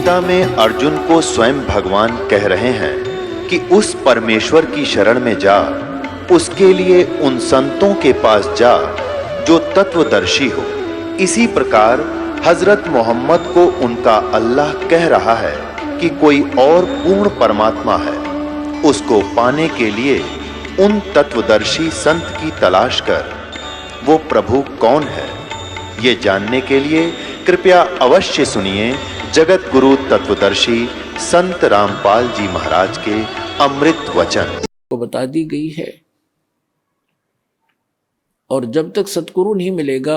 गीता में अर्जुन को स्वयं भगवान कह रहे हैं कि उस परमेश्वर की शरण में जा, उसके लिए उन संतों के पास जा जो तत्वदर्शी हो। इसी प्रकार हजरत मोहम्मद को उनका अल्लाह कह रहा है कि कोई और पूर्ण परमात्मा है, उसको पाने के लिए उन तत्वदर्शी संत की तलाश कर। वो प्रभु कौन है, ये जानने के लिए कृपया अवश्य सुनिए जगत गुरु तत्वदर्शी संत रामपाल जी महाराज के अमृत वचन को बता दी गई है। और जब तक सतगुरु नहीं मिलेगा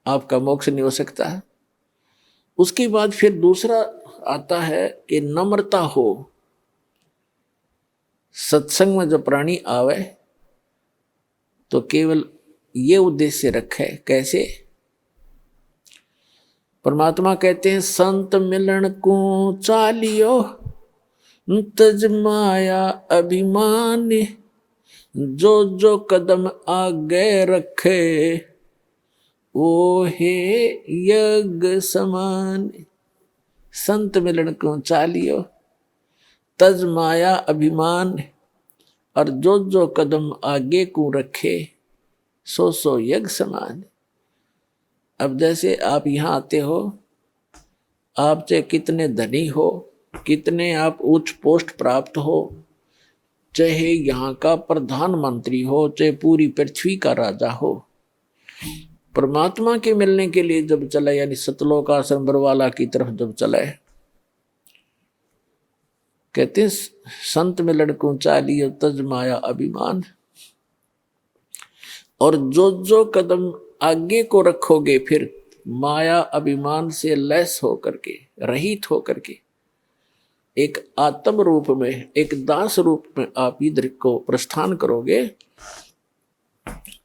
आपका मोक्ष नहीं हो सकता है। उसके बाद फिर दूसरा आता है कि नम्रता हो। सत्संग में जब प्राणी आवे तो केवल ये उद्देश्य रखे। कैसे? परमात्मा कहते हैं संत मिलन को चालियो तज माया अभिमान, जो जो कदम आगे रखे वो हे यज्ञ समान। संत मिलन को चालियो तज माया अभिमान, और जो जो कदम आगे को रखे सो सो यज्ञ समान। अब जैसे आप यहाँ आते हो, आप चाहे कितने धनी हो, कितने आप उच्च पोस्ट प्राप्त हो, चाहे यहाँ का प्रधानमंत्री हो, चाहे पूरी पृथ्वी का राजा हो, परमात्मा के मिलने के लिए जब चले, यानी सतलोक आश्रम बरवाला की तरफ जब चले, कहते हैं संत मिलन को चालियो तज माया अभिमान, और जो जो कदम आगे को रखोगे फिर माया अभिमान से लैस होकर के, रहित होकर के, एक आत्म रूप में, एक दास रूप में आप इधर को प्रस्थान करोगे।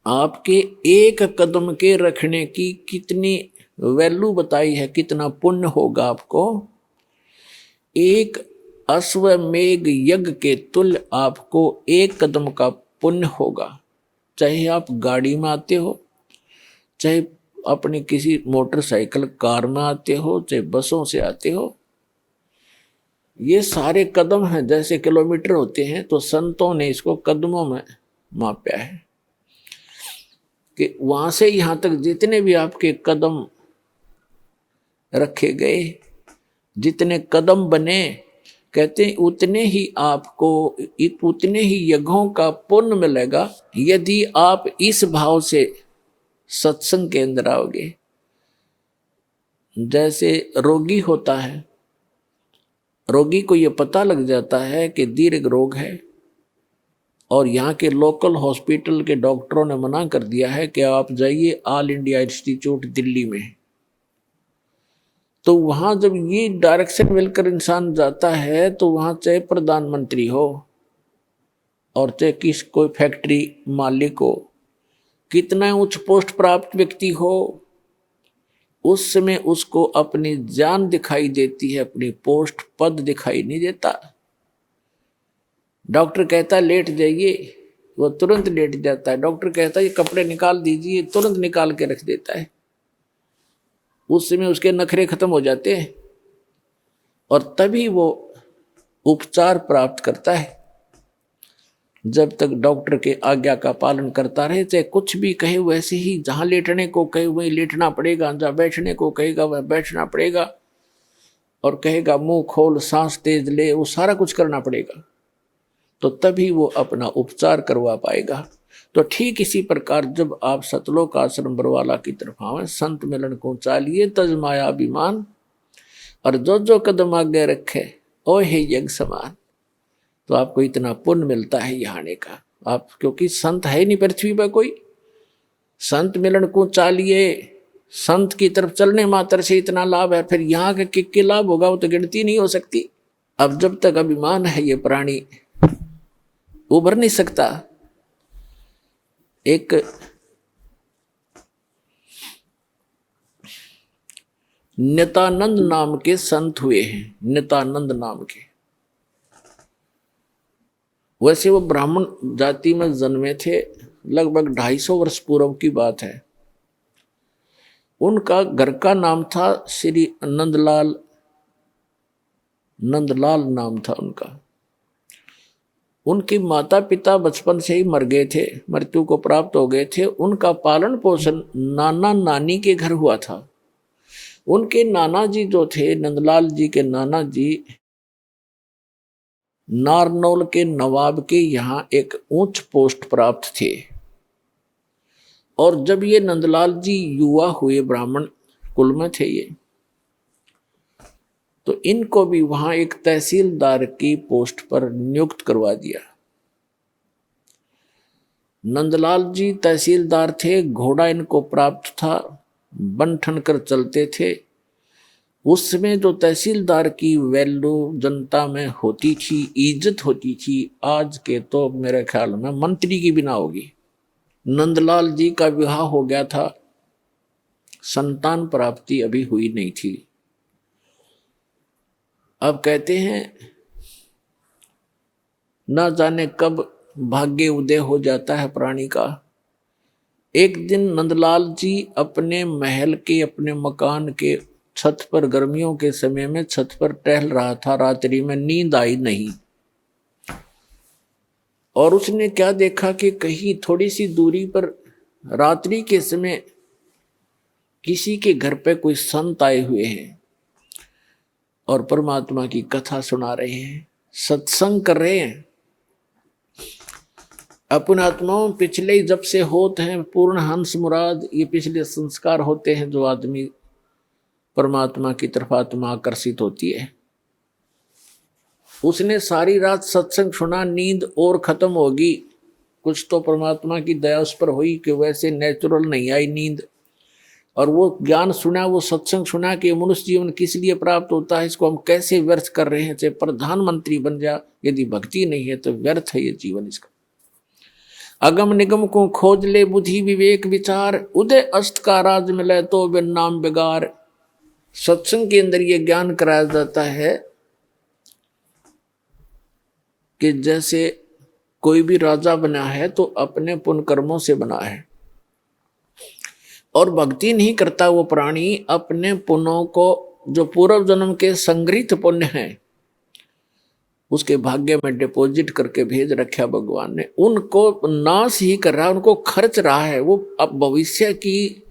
आपके एक कदम के रखने की कितनी वैल्यू बताई है, कितना पुण्य होगा आपको। एक अश्वमेघ यज्ञ के तुल्य आपको एक कदम का पुण्य होगा। चाहे आप गाड़ी में आते हो, चाहे अपनी किसी मोटरसाइकिल कार में आते हो, चाहे बसों से आते हो, ये सारे कदम हैं। जैसे किलोमीटर होते हैं तो संतों ने इसको कदमों में मापा है कि वहां से यहां तक जितने भी आपके कदम रखे गए, जितने कदम बने, कहते हैं उतने ही आपको, उतने ही यज्ञों का पुण्य मिलेगा यदि आप इस भाव से सत्संग के अंदर आओगे। जैसे रोगी होता है, रोगी को यह पता लग जाता है कि दीर्घ रोग है और यहाँ के लोकल हॉस्पिटल के डॉक्टरों ने मना कर दिया है कि आप जाइए ऑल इंडिया इंस्टीट्यूट दिल्ली में। तो वहाँ जब ये डायरेक्शन मिलकर इंसान जाता है तो वहाँ चाहे प्रधानमंत्री हो और चाहे कोई फैक्ट्री मालिक हो, कितना उच्च पोस्ट प्राप्त व्यक्ति हो, उस समय उसको अपनी जान दिखाई देती है, अपनी पोस्ट पद दिखाई नहीं देता। डॉक्टर कहता है लेट जाइए, वो तुरंत लेट जाता है। डॉक्टर कहता है ये कपड़े निकाल दीजिए, तुरंत निकाल के रख देता है। उस समय उसके नखरे खत्म हो जाते हैं और तभी वो उपचार प्राप्त करता है। जब तक डॉक्टर के आज्ञा का पालन करता रहे, चाहे कुछ भी कहे वैसे ही, जहां लेटने को कहे वहीं लेटना पड़ेगा, जहां बैठने को कहेगा वह बैठना पड़ेगा, और कहेगा मुंह खोल सांस तेज ले, वो सारा कुछ करना पड़ेगा, तो तभी वो अपना उपचार करवा पाएगा। तो ठीक इसी प्रकार जब आप सतलोक आश्रम बरवाला की तरफ आवे, संत मिलन को चालिए तज माया अभिमान, और जो जो कदम आगे रखे ओ हे यज्ञ समान, तो आपको इतना पुण्य मिलता है यहाँ आने का। आप क्योंकि संत है नहीं पृथ्वी पर कोई, संत मिलन को चालिए, संत की तरफ चलने मात्र से इतना लाभ है, फिर यहाँ के किक लाभ होगा वो तो गिनती नहीं हो सकती। अब जब तक अभिमान है ये प्राणी उभर नहीं सकता। एक नित्यानंद नाम के संत हुए हैं, नित्यानंद नाम के। वैसे वो ब्राह्मण जाति में जन्मे थे, लगभग 250 वर्ष पूर्व की बात है। उनका घर का नाम था श्री नंदलाल नंदलाल नाम था उनका। उनकी माता पिता बचपन से ही मर गए थे, मृत्यु को प्राप्त हो गए थे। उनका पालन पोषण नाना नानी के घर हुआ था। उनके नाना जी जो थे, नंदलाल जी के नाना जी नारनौल के नवाब के यहाँ एक उच्च पोस्ट प्राप्त थे। और जब ये नंदलाल जी युवा हुए, ब्राह्मण कुल में थे ये, तो इनको भी वहां एक तहसीलदार की पोस्ट पर नियुक्त करवा दिया। नंदलाल जी तहसीलदार थे, घोड़ा इनको प्राप्त था, बन ठन कर चलते थे। उसमें जो तहसीलदार की वैल्यू जनता में होती थी, इज्जत होती थी, आज के तो मेरे ख्याल में मंत्री की बिना होगी। नंदलाल जी का विवाह हो गया था, संतान प्राप्ति अभी हुई नहीं थी। अब कहते हैं ना जाने कब भाग्य उदय हो जाता है प्राणी का। एक दिन नंदलाल जी अपने महल के, अपने मकान के छत पर, गर्मियों के समय में छत पर टहल रहा था। रात्रि में नींद आई नहीं, और उसने क्या देखा कि कहीं थोड़ी सी दूरी पर रात्रि के समय किसी के घर पे कोई संत आए हुए हैं और परमात्मा की कथा सुना रहे हैं, सत्संग कर रहे हैं। अपन आत्माओं पिछले जब से होते हैं पूर्ण हंस मुराद, ये पिछले संस्कार होते हैं जो आदमी परमात्मा की तरफ आत्मा आकर्षित होती है। उसने सारी रात सत्संग सुना, नींद और खत्म होगी। कुछ तो परमात्मा की दया उस पर हुई कि वैसे नेचुरल नहीं आई नींद, और वो ज्ञान सुना, वो सत्संग सुना कि मनुष्य जीवन किस लिए प्राप्त होता है, इसको हम कैसे व्यर्थ कर रहे हैं। चाहे प्रधानमंत्री बन जा, यदि भक्ति नहीं है तो व्यर्थ है ये जीवन इसका। अगम निगम को खोज ले बुद्धि विवेक विचार, उदय अस्त का राज मिले तो बिन नाम बेगार। सत्संग के अंदर ये ज्ञान कराया जाता है कि जैसे कोई भी राजा बना है तो अपने पुण्य कर्मों से बना है, और भक्ति नहीं करता वो प्राणी अपने पुण्यों को, जो पूर्व जन्म के संग्रहित पुण्य हैं, उसके भाग्य में डिपॉजिट करके भेज रखा भगवान ने। उनको नाश ही कर रहा है, उनको खर्च रहा है। वो अब भविष्य की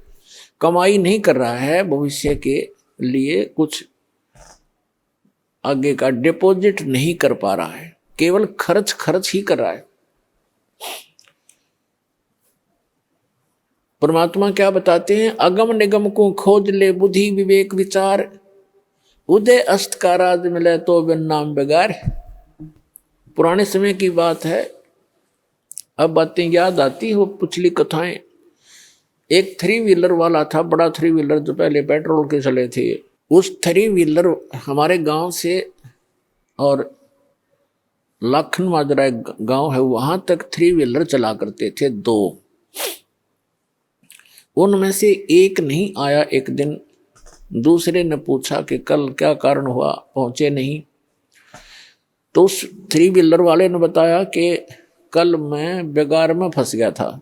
कमाई नहीं कर रहा है, भविष्य के लिए कुछ आगे का डिपॉजिट नहीं कर पा रहा है, केवल खर्च ही कर रहा है। परमात्मा क्या बताते हैं, अगम निगम को खोज ले बुद्धि विवेक विचार, उदय अस्त का राज मिले तो बिन नाम बेगार। पुराने समय की बात है, अब बातें याद आती है, वो पिछली कथाएं। एक 3 व्हीलर वाला था, बड़ा 3 व्हीलर जो पहले पेट्रोल के चले थे। उस 3 व्हीलर हमारे गांव से, और लाखन माजरा एक गांव है, वहां तक 3 व्हीलर चला करते थे 2। उनमें से एक नहीं आया। एक दिन दूसरे ने पूछा कि कल क्या कारण हुआ, पहुंचे नहीं। तो उस 3 व्हीलर वाले ने बताया कि कल मैं बेगार में फंस गया था।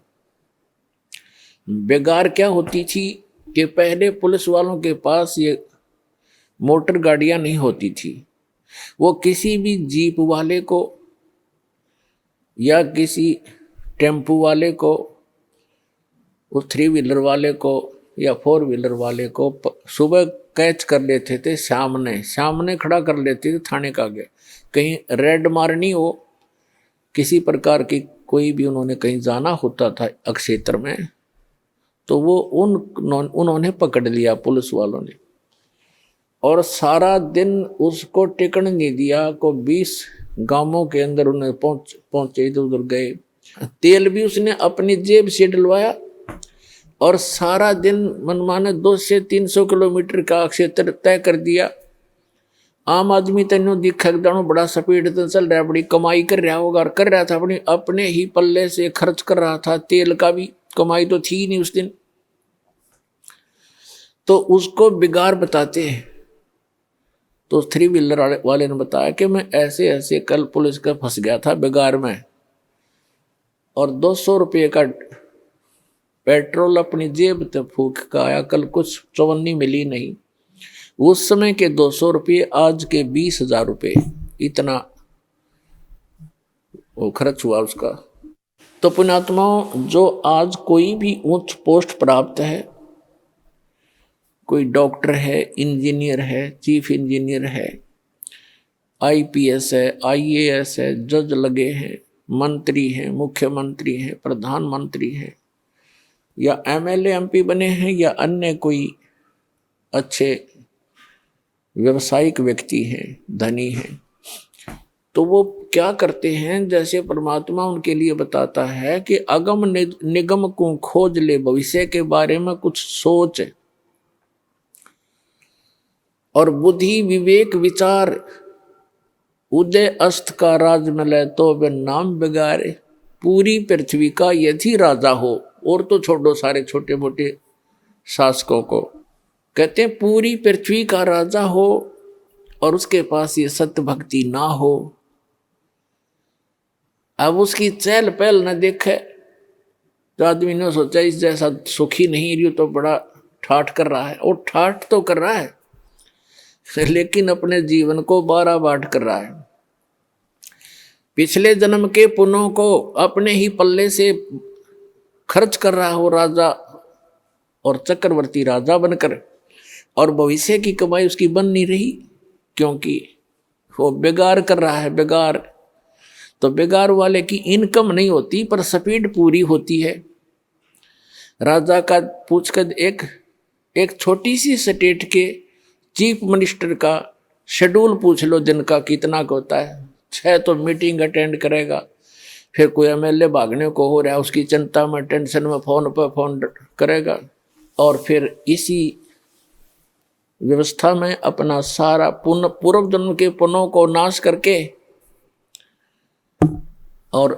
बेगार क्या होती थी कि पहले पुलिस वालों के पास ये मोटर गाड़ियां नहीं होती थी। वो किसी भी जीप वाले को या किसी टेम्पू वाले को, उस 3 व्हीलर वाले को या 4 व्हीलर वाले को सुबह कैच कर लेते थे, सामने खड़ा कर लेते थे थाने का आगे। कहीं रेड मारनी हो, किसी प्रकार की कोई भी उन्होंने कहीं जाना होता था अक्षेत्र में, तो वो उन्होंने पकड़ लिया पुलिस वालों ने, और सारा दिन उसको टिकन नहीं दिया। को 20 गांवों के अंदर उन्हें पहुंचे, इधर उधर गए। तेल भी उसने अपनी जेब से डलवाया, और सारा दिन मनमाने 200 से 300 किलोमीटर का क्षेत्र तय कर दिया। आम आदमी तेनों दिखा दानो बड़ा स्पीड से चल रहा है, बड़ी कमाई कर रहा होगा, और कर रहा था अपने ही पल्ले से खर्च कर रहा था। तेल का भी कमाई तो थी नहीं उस दिन। तो उसको बिगाड़ बताते हैं। तो 3 व्हीलर वाले ने बताया कि मैं ऐसे ऐसे कल पुलिस का फंस गया था बिगाड़ में, और 200 रुपये का पेट्रोल अपनी जेब से फूक का आया, कल कुछ चवन्नी मिली नहीं। उस समय के 200 रुपये, आज के 20,000 रुपये, इतना वो खर्च हुआ उसका। तो पुण्यात्माओं, जो आज कोई भी उच्च पोस्ट प्राप्त है, कोई डॉक्टर है, इंजीनियर है, चीफ इंजीनियर है, आईपीएस है, आईएएस है, जज लगे हैं, मंत्री हैं, मुख्यमंत्री हैं, प्रधानमंत्री हैं, या एमएलए एमपी बने हैं, या अन्य कोई अच्छे व्यावसायिक व्यक्ति हैं, धनी हैं, तो वो क्या करते हैं, जैसे परमात्मा उनके लिए बताता है कि अगम निगम को खोज ले, भविष्य के बारे में कुछ सोच और बुद्धि विवेक विचार, उदय अस्त का राज मिले तो वे नाम बिगाड़े, पूरी पृथ्वी का यदि राजा हो, और तो छोड़ो सारे छोटे मोटे शासकों को, कहते हैं पूरी पृथ्वी का राजा हो और उसके पास ये सत्य भक्ति ना हो, अब उसकी चहल पहल न देखे, तो आदमी ने सोचा इस जैसा सुखी नहीं रही तो बड़ा ठाठ कर रहा है, और ठाठ तो कर रहा है लेकिन अपने जीवन को 12 बाट कर रहा है। पिछले जन्म के पुण्यों को अपने ही पल्ले से खर्च कर रहा हो राजा और चक्रवर्ती राजा बनकर, और भविष्य की कमाई उसकी बन नहीं रही, क्योंकि वो बेगार कर रहा है। बेगार तो बेगार वाले की इनकम नहीं होती पर स्पीड पूरी होती है। राजा का पूछकर एक छोटी सी स्टेट के चीफ मिनिस्टर का शेड्यूल पूछ लो, दिन का कितना होता है। 6 तो मीटिंग अटेंड करेगा, फिर कोई एमएलए भागने को हो रहा है, उसकी चिंता में टेंशन में फोन पर फोन करेगा, और फिर इसी व्यवस्था में अपना सारा पूर्व जन्म के पुण्यों को नाश करके और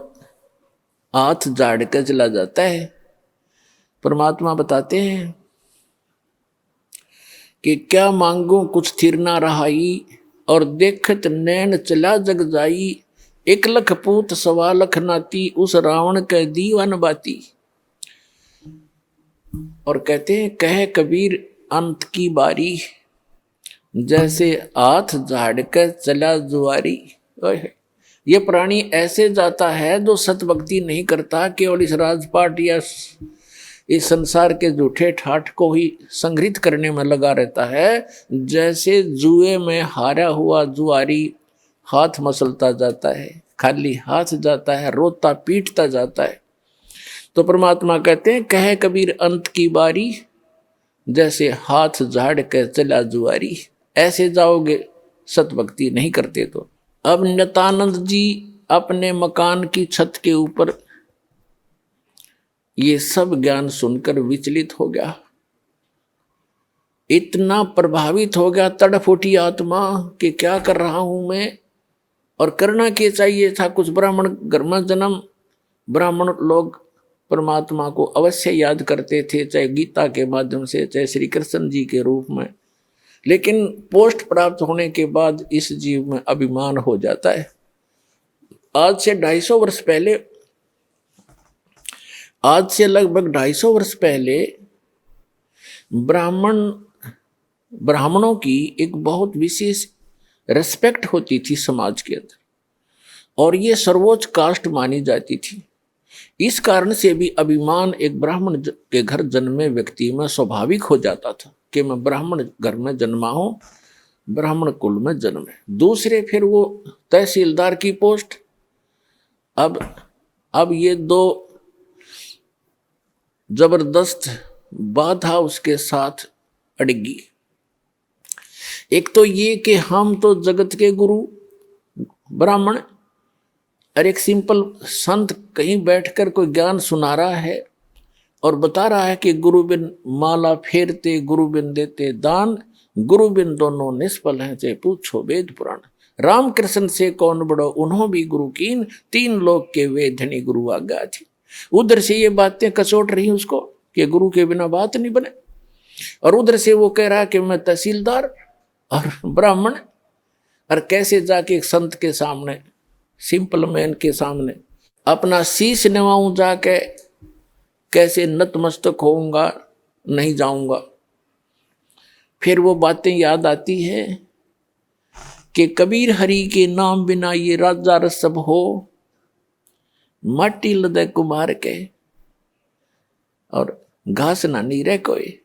हाथ झाड़ के चला जाता है। परमात्मा बताते हैं कि क्या मांगू कुछ थिर ना रहाई, और देखत नैन चला जग जाई, 1 लख पूत 1.25 लाख नाती, उस रावण के दीवान बाती। और कहते हैं कहे कबीर अंत की बारी, जैसे हाथ झाड़ कर चला जुआरी। ये प्राणी ऐसे जाता है जो सतभक्ति नहीं करता, केवल इस राजपाट या इस संसार के झूठे ठाठ को ही संग्रहित करने में लगा रहता है। जैसे जुए में हारा हुआ जुआरी हाथ मसलता जाता है, खाली हाथ जाता है, रोता पीटता जाता है। तो परमात्मा कहते हैं कहे कबीर अंत की बारी, जैसे हाथ झाड़ के चला जुआरी। ऐसे जाओगे सतभक्ति नहीं करते तो। अब नित्यानंद जी अपने मकान की छत के ऊपर ये सब ज्ञान सुनकर विचलित हो गया, इतना प्रभावित हो गया, तड़फ उठी आत्मा कि क्या कर रहा हूं मैं, और करना क्या चाहिए था। कुछ ब्राह्मण घर में जन्म, ब्राह्मण लोग परमात्मा को अवश्य याद करते थे, चाहे गीता के माध्यम से, चाहे श्री कृष्ण जी के रूप में, लेकिन पोस्ट प्राप्त होने के बाद इस जीव में अभिमान हो जाता है। आज से 250 वर्ष पहले, आज से लगभग 250 वर्ष पहले ब्राह्मणों की एक बहुत विशेष रिस्पेक्ट होती थी समाज के अंदर, और ये सर्वोच्च कास्ट मानी जाती थी। इस कारण से भी अभिमान एक ब्राह्मण के घर जन्मे व्यक्ति में स्वाभाविक हो जाता था कि मैं ब्राह्मण घर में जन्मा हूं, ब्राह्मण कुल में जन्म है। दूसरे फिर वो तहसीलदार की पोस्ट। अब ये 2 जबरदस्त बाधा उसके साथ अड़गी। एक तो ये कि हम तो जगत के गुरु ब्राह्मण, और एक सिंपल संत कहीं बैठकर कोई ज्ञान सुना रहा है और बता रहा है कि गुरु बिन माला फेरते, गुरु बिन देते दान, गुरु बिन दोनों निष्फल हैं, चाहे पूछो वेद पुराण। राम कृष्ण से कौन बड़ो, उन्हों भी गुरु कीन, 3 लोक के वे धनी गुरु आज्ञा थी। उधर से ये बातें कचोट रही उसको कि गुरु के बिना बात नहीं बने, और उधर से वो कह रहा कि मैं तहसीलदार और ब्राह्मण, और कैसे जाके एक संत के सामने, सिंपल मैन के सामने अपना शीश नवाऊं, जाके कैसे नतमस्तक होऊंगा, नहीं जाऊंगा। फिर वो बातें याद आती है कि कबीर हरि के नाम बिना ये राजा रसब हो, माटी लदे कुमार के, और घास ना नहीं रह कोई।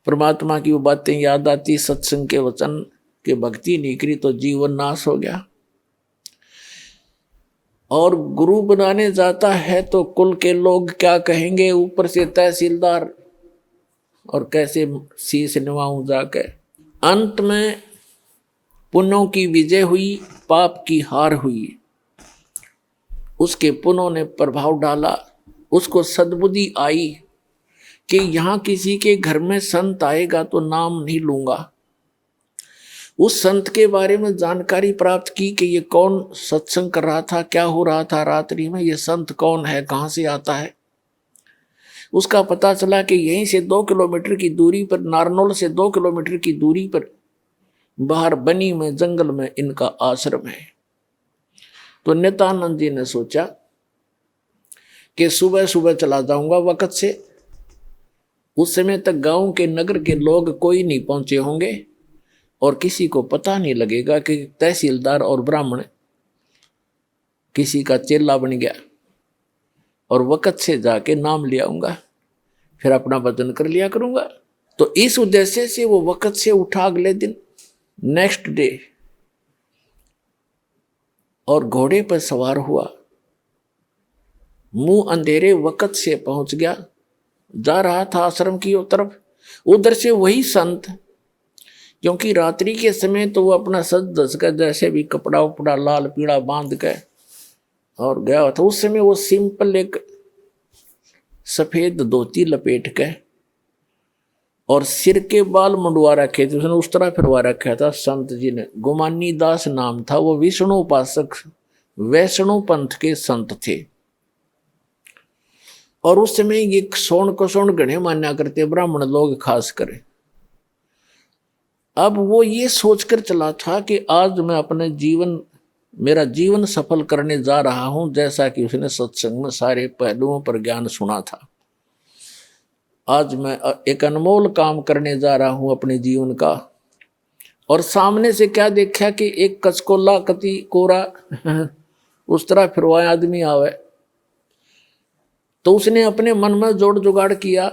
परमात्मा की वो बातें याद आती, सत्संग के वचन के भक्ति नहीं करी तो जीवन नाश हो गया। और गुरु बनाने जाता है तो कुल के लोग क्या कहेंगे, ऊपर से तहसीलदार, और कैसे शीश निभाऊं जाके। अंत में पुण्यों की विजय हुई, पाप की हार हुई। उसके पुण्यों ने प्रभाव डाला, उसको सद्बुद्धि आई कि यहाँ किसी के घर में संत आएगा तो नाम नहीं लूंगा। उस संत के बारे में जानकारी प्राप्त की कि ये कौन सत्संग कर रहा था, क्या हो रहा था रात्रि में, ये संत कौन है, कहाँ से आता है। उसका पता चला कि यहीं से 2 किलोमीटर की दूरी पर, नारनौल से 2 किलोमीटर की दूरी पर बाहर बनी में जंगल में इनका आश्रम है। तो नित्यानंद जी ने सोचा कि सुबह सुबह चला जाऊंगा वक्त से, उस समय तक गांव के नगर के लोग कोई नहीं पहुंचे होंगे और किसी को पता नहीं लगेगा कि तहसीलदार और ब्राह्मण किसी का चेला बन गया, और वक्त से जाके नाम ले आऊंगा, फिर अपना वजन कर लिया करूंगा। तो इस उद्देश्य से वो वक्त से उठा अगले दिन, नेक्स्ट डे, और घोड़े पर सवार हुआ, मुंह अंधेरे वक्त से पहुंच गया, जा रहा था आश्रम की तरफ। उधर से वही संत, क्योंकि रात्रि के समय तो वो अपना सज धज कर जैसे भी कपड़ा उपड़ा लाल पीड़ा बांध के और गया था। उस समय वो सिंपल एक सफेद धोती लपेट के और सिर के बाल मुंडवा रखे थे, उसने उस तरह फिरवा रखा था संत जी ने। गुमानी दास नाम था, वो विष्णु उपासक वैष्णव पंथ के संत थे। और उस समय ये सोन को सोन गणे मान्या करते ब्राह्मण लोग खास कर। अब वो ये सोचकर चला था कि आज मैं अपने मेरा जीवन सफल करने जा रहा हूं, जैसा कि उसने सत्संग में सारे पहलुओं पर ज्ञान सुना था। आज मैं एक अनमोल काम करने जा रहा हूं अपने जीवन का। और सामने से क्या देखा कि एक कचकोला कति कोरा उस तरह फिरवाए आदमी आवे। तो उसने अपने मन में जोड़ जुगाड़ किया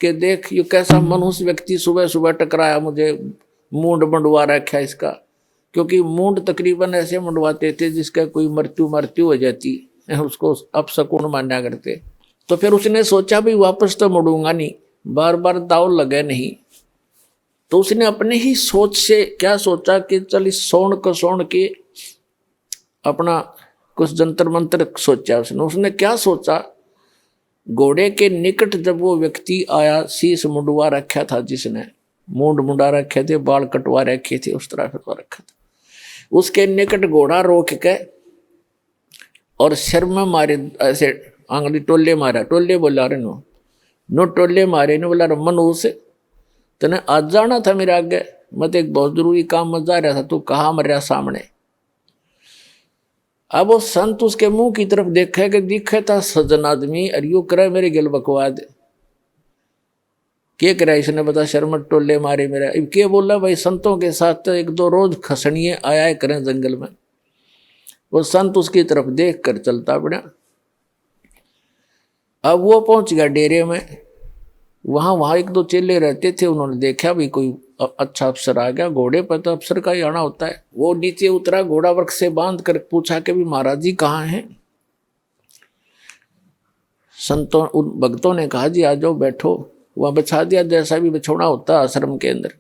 कि देख ये कैसा मनुष्य व्यक्ति सुबह सुबह टकराया मुझे, मूंड मंडवा रखा इसका। क्योंकि मूंड तकरीबन ऐसे मंडवाते थे जिसका कोई मृत्यु हो जाती, उसको अपशकुन माना करते। तो फिर उसने सोचा भी वापस तो मुड़ूंगा नहीं, बार बार दाव लगे नहीं। तो उसने अपने ही सोच से क्या सोचा कि चल इस सोन को सोन के अपना कुछ जंतर मंत्र सोचा। उसने क्या सोचा, घोड़े के निकट जब वो व्यक्ति आया, शीश मुंडवा रखा था जिसने, मूंड मुंडा रखे थे, बाल कटवा रखे थे, उस तरह फिरवा रखा था। उसके निकट घोड़ा रोक के और सिर में मारे, ऐसे आंगली टोले मारा, टोले बोला रे नो टोले मारे ने बोला मनुष्य तने आज जाना था मेरे आगे, मैं तो एक बहुत जरूरी काम में जा रहा था, तू कहाँ मर रहा सामने। अब वो संत उसके मुंह की तरफ देखा कि दिखे था सज्जन आदमी, और यू करे मेरे गिल बकवाद क्या करा इसने, बता शर्म टोले मारे मेरा। अब क्या बोला भाई, संतों के साथ तो 1-2 रोज खसनिए आया करें जंगल में। वो संत उसकी तरफ देख कर चलता पड़ा। अब वो पहुंच गया डेरे में। वहां 1-2 चेले रहते थे, उन्होंने देखा भी कोई अच्छा अफसर आ गया, घोड़े पर तो अफसर का ही आना होता है। वो नीचे उतरा, घोड़ा वृक्ष से बांध कर पूछा कि भी महाराज जी कहाँ हैं। संतों उन भक्तों ने कहा जी आ जाओ बैठो। वहां बिछा दिया जैसा भी बिछोना होता है आश्रम के अंदर।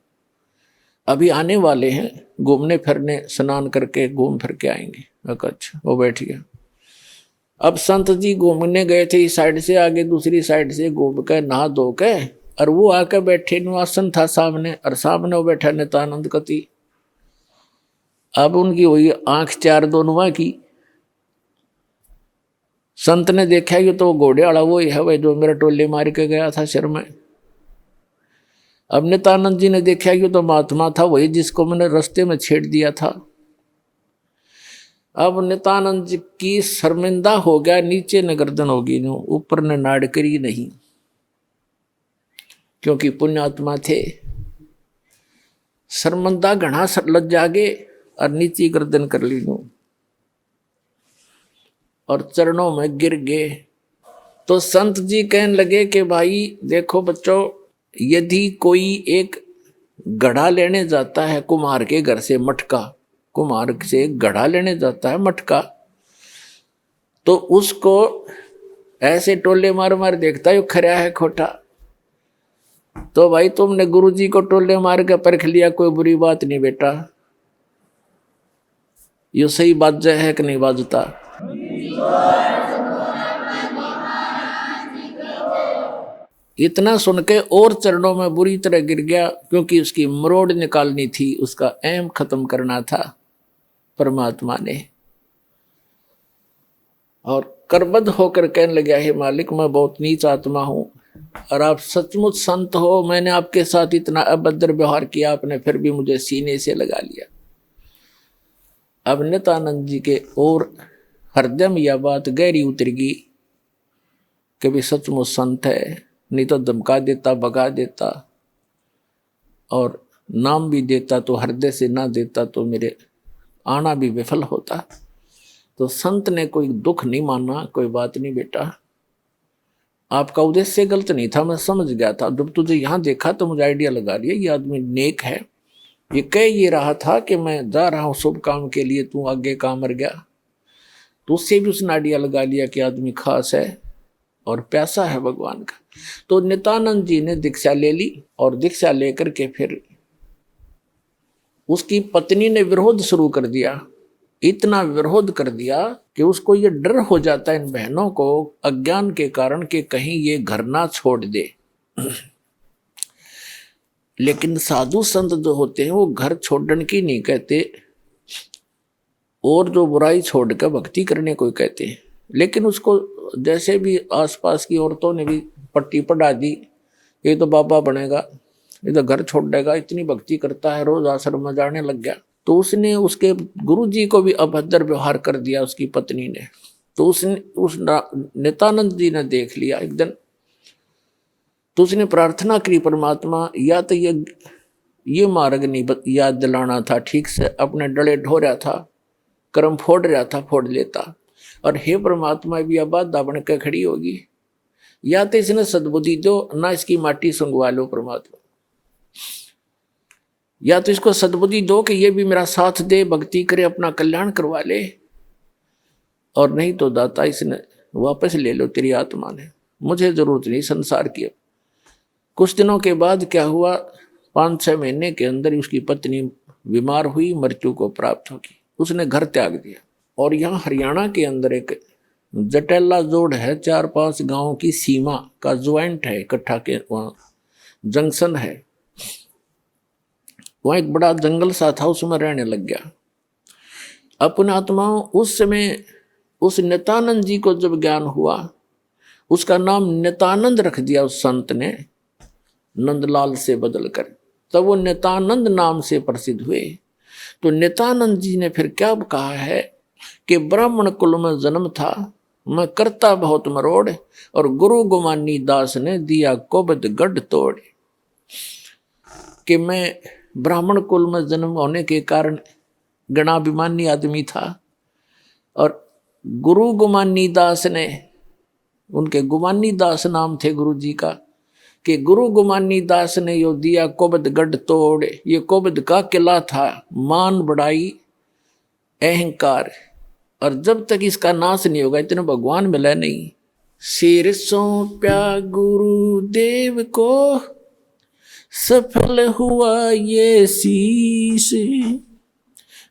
अभी आने वाले हैं, घूमने फिरने, स्नान करके घूम फिर के आएंगे। अच्छा, वो बैठ गया। अब संत जी घूमने गए थे, इस साइड से आगे दूसरी साइड से घूम के नहा धो के, और वो आकर बैठे, आसन था सामने, और सामने वो बैठा नित्यानंद कति। अब उनकी हुई आंख 4 दोनों की। संत ने देखा कि तो घोड़े वाला वो ही है भाई जो मेरा टोले मार के गया था सिर में। अब नित्यानंद जी ने देखा कि तो महात्मा था वही जिसको मैंने रास्ते में छेड़ दिया था। अब नित्यानंद जी की शर्मिंदा हो गया, नीचे न गर्दन होगी, ऊपर ने नाड़ करी नहीं। क्योंकि पुण्यात्मा थे। शर्मंदा घना लज जागे और नीची गर्दन कर ली नू और चरणों में गिर गए। तो संत जी कहने लगे कि भाई देखो बच्चों, यदि कोई एक घड़ा लेने जाता है कुम्हार के घर से, मटका, कुम्हार से घड़ा लेने जाता है मटका, तो उसको ऐसे टोले मार मार देखता है खरा है खोटा। तो भाई तुमने गुरुजी को टोले मार के परख लिया, कोई बुरी बात नहीं बेटा, ये सही बात है कि नहीं बाजता। इतना सुन के और चरणों में बुरी तरह गिर गया, क्योंकि उसकी मरोड़ निकालनी थी, उसका ऐम खत्म करना था परमात्मा ने। और करबद्ध होकर कहने लगा, हे मालिक मैं बहुत नीच आत्मा हूं और आप सचमुच संत हो, मैंने आपके साथ इतना अभद्र व्यवहार किया, आपने फिर भी मुझे सीने से लगा लिया। अब नित्यानंद जी के और हृदय में यह बात गहरी उतर गई कि भी सचमुच संत है, नहीं तो धमका देता, भगा देता और नाम भी देता तो हृदय से ना देता तो मेरे आना भी विफल होता। तो संत ने कोई दुख नहीं माना, कोई बात नहीं बेटा, आपका उद्देश्य गलत नहीं था, मैं समझ गया था। जब तुझे यहाँ देखा तो मुझे आइडिया लगा लिया ये आदमी नेक है। ये कह ये रहा था कि मैं जा रहा हूँ शुभ काम के लिए, तू आगे काम मर गया। तो उससे भी उसने आइडिया लगा लिया कि आदमी खास है और प्यासा है भगवान का। तो नित्यानंद जी ने दीक्षा ले ली और दीक्षा लेकर के फिर उसकी पत्नी ने विरोध शुरू कर दिया। इतना विरोध कर दिया कि उसको ये डर हो जाता है इन बहनों को अज्ञान के कारण कि कहीं ये घर ना छोड़ दे। लेकिन साधु संत जो होते हैं वो घर छोड़ने की नहीं कहते, और जो बुराई छोड़कर भक्ति करने को कहते हैं। लेकिन उसको जैसे भी आसपास की औरतों ने भी पट्टी पढ़ा दी, ये तो बाबा बनेगा, ये तो घर छोड़ देगा, इतनी भक्ति करता है, रोज आश्रम में जाने लग गया। तो उसने उसके गुरुजी को भी अभद्र व्यवहार कर दिया उसकी पत्नी ने। तो उसने उस नित्यानंद जी ने देख लिया एक दिन, तो उसने प्रार्थना की, परमात्मा या तो ये मार्ग नहीं याद दिलाना था ठीक से, अपने डले ढो रहा था, कर्म फोड़ रहा था, फोड़ लेता। और हे परमात्मा भी अब बाधा बन के खड़ी होगी, या तो इसने सद्बुद्धि दो, ना इसकी माटी सुंगवा लो परमात्मा, या तो इसको सद्बुद्धि दो कि ये भी मेरा साथ दे, भक्ति करे, अपना कल्याण करवा ले, और नहीं तो दाता इसने वापस ले लो, तेरी आत्मा ने, मुझे जरूरत नहीं संसार की। कुछ दिनों के बाद क्या हुआ, 5-6 महीने के अंदर उसकी पत्नी बीमार हुई, मृत्यु को प्राप्त होगी। उसने घर त्याग दिया। और यहाँ हरियाणा के अंदर एक जटेला जोड़ है, 4-5 गांवों की सीमा का ज्वाइंट है, इकट्ठा के वहाँ जंक्शन है, वहाँ एक बड़ा जंगल सा था, उसमें रहने लग गया। अपने आत्माओं उस समय उस नित्यानंद जी को जब ज्ञान हुआ, उसका नाम नित्यानंद रख दिया उस संत ने, नंदलाल से बदलकर, तब वो नित्यानंद नाम से प्रसिद्ध हुए। तो नित्यानंद जी ने फिर क्या कहा है कि ब्राह्मण कुल में जन्म था, मैं करता बहुत मरोड़, और गुरु गुमानी दास ने दिया कोबद गढ़ तोड़। कि मैं ब्राह्मण कुल में जन्म होने के कारण गणाभिमानी आदमी था, और गुरु गुमानी दास ने, उनके गुमानी दास नाम थे गुरु जी का, कि गुरु गुमानी दास ने यो दिया कोबद गढ़ तोड़। ये कोबद का किला था, मान बढ़ाई अहंकार, और जब तक इसका नाश नहीं होगा इतना भगवान मिला नहीं। सिर सौंप्या गुरुदेव को, सफल हुआ ये शीश,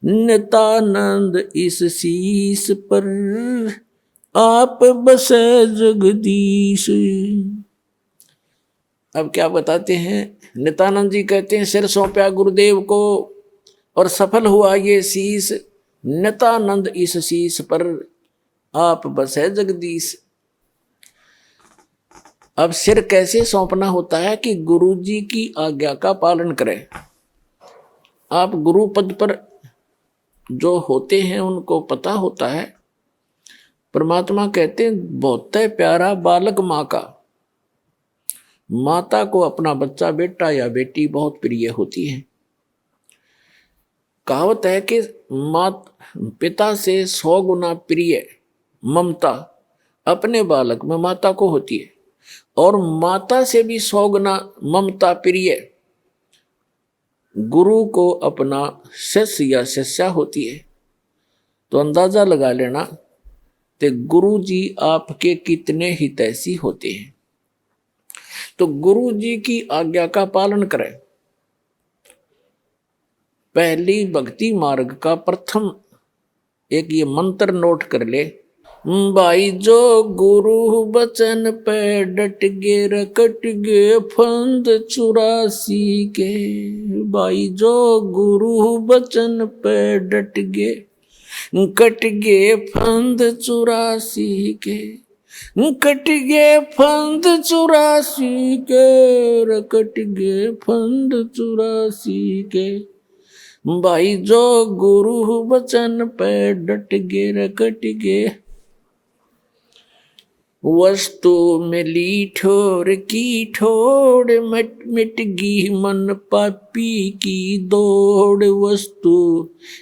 नित्यानंद इस शीश पर आप बसे जगदीश। अब क्या बताते हैं, नित्यानंद जी कहते हैं सिर सौंप्या गुरुदेव को और सफल हुआ ये शीश, नित्यानंद इस शीश पर आप बसे जगदीश। अब सिर कैसे सौंपना होता है कि गुरु जी की आज्ञा का पालन करें। आप गुरु पद पर जो होते हैं उनको पता होता है, परमात्मा कहते हैं बहुत प्यारा बालक माँ का, माता को अपना बच्चा बेटा या बेटी बहुत प्रिय होती है। कहावत है कि पिता से 100 गुना प्रिय ममता अपने बालक में माता को होती है, और माता से भी 100 गुना ममता प्रिय गुरु को अपना शिष्य या शिष्या होती है। तो अंदाजा लगा लेना कि गुरु जी आपके कितने हितैषी होते हैं। तो गुरु जी की आज्ञा का पालन करें। पहली भक्ति मार्ग का प्रथम एक ये मंत्र नोट कर ले, भाई जो गुरु बचन पे डट गे रकट गे फंद 84 के। भाई जो गुरु बचन पे डट गे कट गे फंद 84 के, कट गे फंद 84 के, रकट गे फंद 84 के। भाई जो गुरु बचन पे डट गे रकट गे। वस्तु मिली ठोर की ठोड़ मिट गी मन पापी की दौड़। वस्तु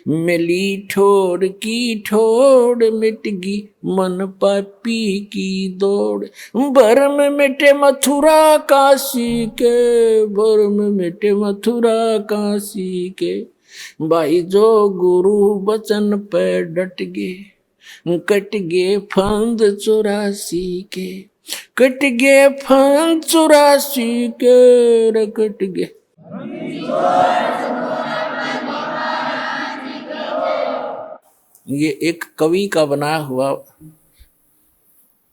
मिली ठोर की ठोड़ मिट गी मन पापी की दौड़। भरम मिटे मथुरा काशी के, भरम मिटे मथुरा काशी के। भाई जो गुरु बचन पे डट गे कट गे फंद 84 के, कट गे फंद 84 के, रकट गे। ये एक कवि का बनाया हुआ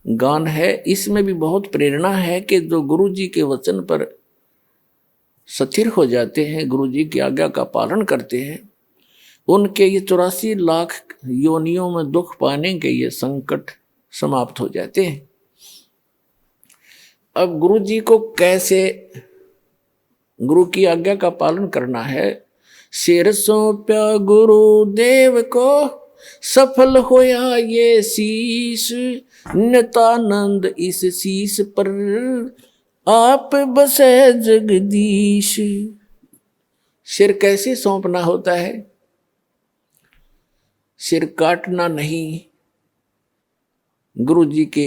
गान है। इसमें भी बहुत प्रेरणा है कि जो गुरु जी के वचन पर स्थिर हो जाते हैं, गुरु जी की आज्ञा का पालन करते हैं, उनके ये 84 लाख योनियों में दुख पाने के ये संकट समाप्त हो जाते हैं। अब गुरु जी को कैसे गुरु की आज्ञा का पालन करना है। सिर सौंप्या गुरुदेव को सफल होया ये शीश। नितानंद इस शीश पर आप बसे जगदीश। सिर कैसे सौंपना होता है? सिर काटना नहीं, गुरु जी के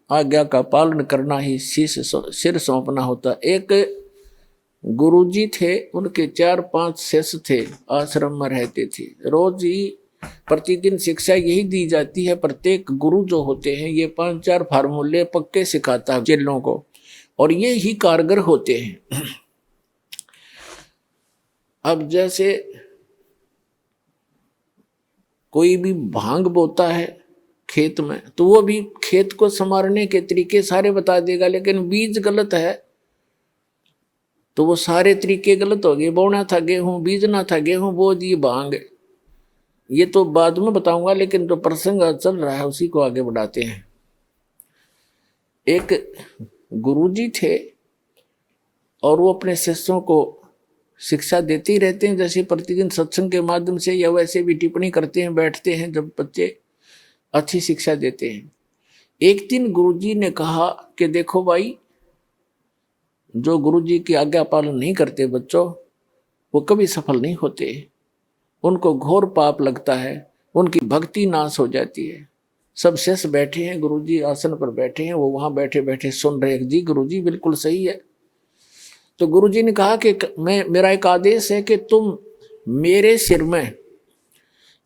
आज्ञा का पालन करना ही सिर सौंपना होता। एक गुरु जी थे, उनके 4-5 शिष्य थे, आश्रम में रहते थे। रोज ही प्रतिदिन शिक्षा यही दी जाती है। प्रत्येक गुरु जो होते हैं ये 5-4 फार्मूले पक्के सिखाता है चेलों को, और ये ही कारगर होते हैं। अब जैसे कोई भी भांग बोता है खेत में, तो वो भी खेत को संवारने के तरीके सारे बता देगा, लेकिन बीज गलत है तो वो सारे तरीके गलत हो गए। बोना था गेहूं, बीजना था गेहूं, बो दी भांग। ये तो बाद में बताऊंगा, लेकिन जो प्रसंग चल रहा है उसी को आगे बढ़ाते हैं। एक गुरुजी थे और वो अपने शिष्यों को शिक्षा देते ही रहते हैं, जैसे प्रतिदिन सत्संग के माध्यम से या वैसे भी टिप्पणी करते हैं, बैठते हैं जब बच्चे, अच्छी शिक्षा देते हैं। एक दिन गुरुजी ने कहा कि देखो भाई, जो गुरुजी की आज्ञा पालन नहीं करते बच्चों, वो कभी सफल नहीं होते, उनको घोर पाप लगता है, उनकी भक्ति नाश हो जाती है। सब शिष्य बैठे हैं, गुरुजी आसन पर बैठे हैं, वो वहां बैठे बैठे सुन रहे। जी गुरुजी बिल्कुल सही है। तो गुरुजी ने कहा कि मेरा एक आदेश है कि तुम मेरे सिर में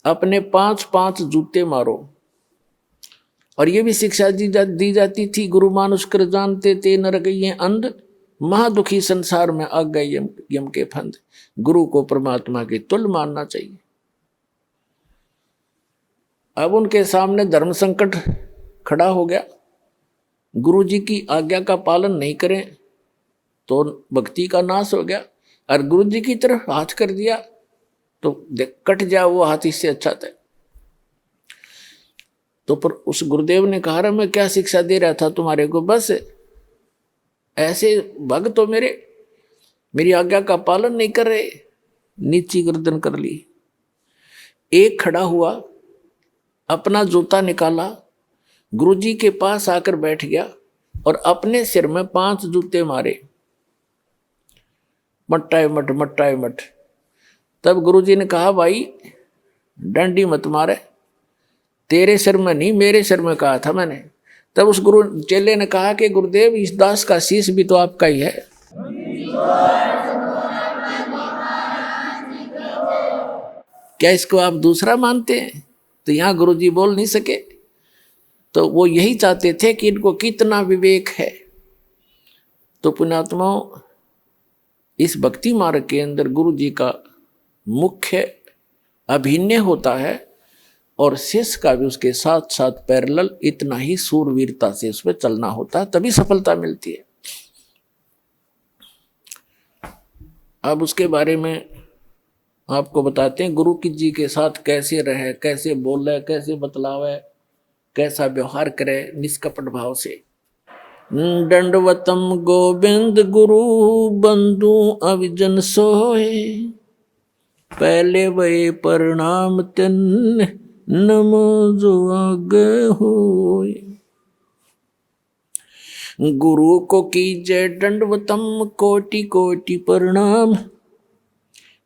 अपने 5-5 जूते मारो। और ये भी शिक्षा दी जाती थी, गुरु मानुष कर जानते ते नर गए अंध, महादुखी संसार में आ गए यम के फंद। गुरु को परमात्मा के तुल्य मानना चाहिए। अब उनके सामने धर्म संकट खड़ा हो गया। गुरु जी की आज्ञा का पालन नहीं करें तो भक्ति का नाश हो गया, और गुरु जी की तरफ हाथ कर दिया तो कट जाए वो हाथ, इससे अच्छा था। तो पर उस गुरुदेव ने कहा, मैं क्या शिक्षा दे रहा था तुम्हारे को, बस ऐसे भक्त तो मेरी आज्ञा का पालन नहीं कर रहे। नीची गर्दन कर ली। एक खड़ा हुआ, अपना जूता निकाला, गुरुजी के पास आकर बैठ गया और अपने सिर में 5 जूते मारे, मट्टाए मट मट्टाए मट। तब गुरुजी ने कहा भाई डंडी मत मारे, तेरे सिर में नहीं मेरे सिर में कहा था मैंने। तब उस गुरु चेले ने कहा कि गुरुदेव इस दास का शीश भी तो आपका ही है। क्या इसको आप दूसरा मानते हैं? तो यहां गुरुजी बोल नहीं सके। तो वो यही चाहते थे कि इनको कितना विवेक है। तो पुण्यात्माओं, इस भक्ति मार्ग के अंदर गुरुजी का मुख्य अभिनय होता है और शिष्य का भी उसके साथ साथ पैरेलल इतना ही सूरवीरता से उसमें चलना होता है, तभी सफलता मिलती है। अब उसके बारे में आपको बताते हैं गुरु की जी के साथ कैसे रहे, कैसे बोले, कैसे बतलावे, कैसा व्यवहार करे निष्कपट भाव से। दंडवतम गोविंद गुरु बंधु अविजन सोए, पहले वे प्रणाम तिन नमो जो आगे होए। गुरु को कीजय दंडवतम कोटि कोटि प्रणाम,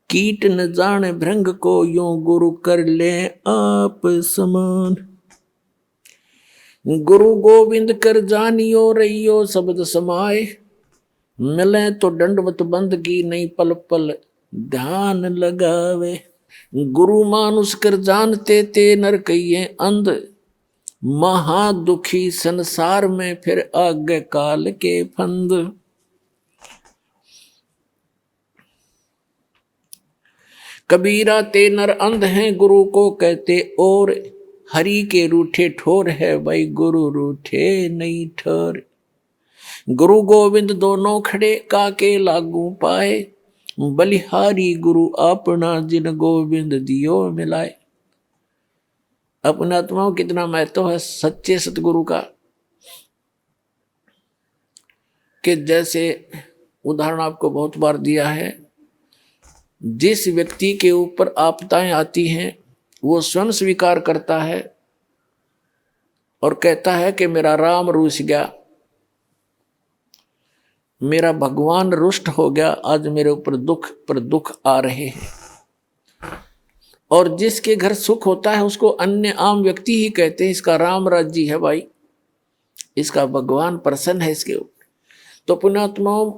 कीट न जाने भृंग को यूं गुरु कर ले आप समान। गुरु गोविंद कर जानियो रहियो शब्द समाए, मिले तो दंडवत बंद की नहीं पल पल ध्यान लगावे। गुरु मानुष कर जानते ते नर कहिए अंध, महा दुखी संसार में फिर आगे काल के फंद। कबीरा ते नर अंध हैं गुरु को कहते और, हरि के रूठे ठोर है भाई गुरु रूठे नहीं ठोर। गुरु गोविंद दोनों खड़े काके लागू पाए, बलिहारी गुरु अपना जिन गोविंद दियो मिलाए। अपना आत्माओं कितना महत्व है सच्चे सतगुरु का। कि जैसे उदाहरण आपको बहुत बार दिया है, जिस व्यक्ति के ऊपर आपदाएं आती हैं वो स्वयं स्वीकार करता है और कहता है कि मेरा राम रूठ गया, मेरा भगवान रुष्ट हो गया, आज मेरे ऊपर दुख पर दुख आ रहे हैं। और जिसके घर सुख होता है उसको अन्य आम व्यक्ति ही कहते हैं इसका राम राज्य है भाई, इसका भगवान प्रसन्न है इसके ऊपर। तो पुण्यात्माओं,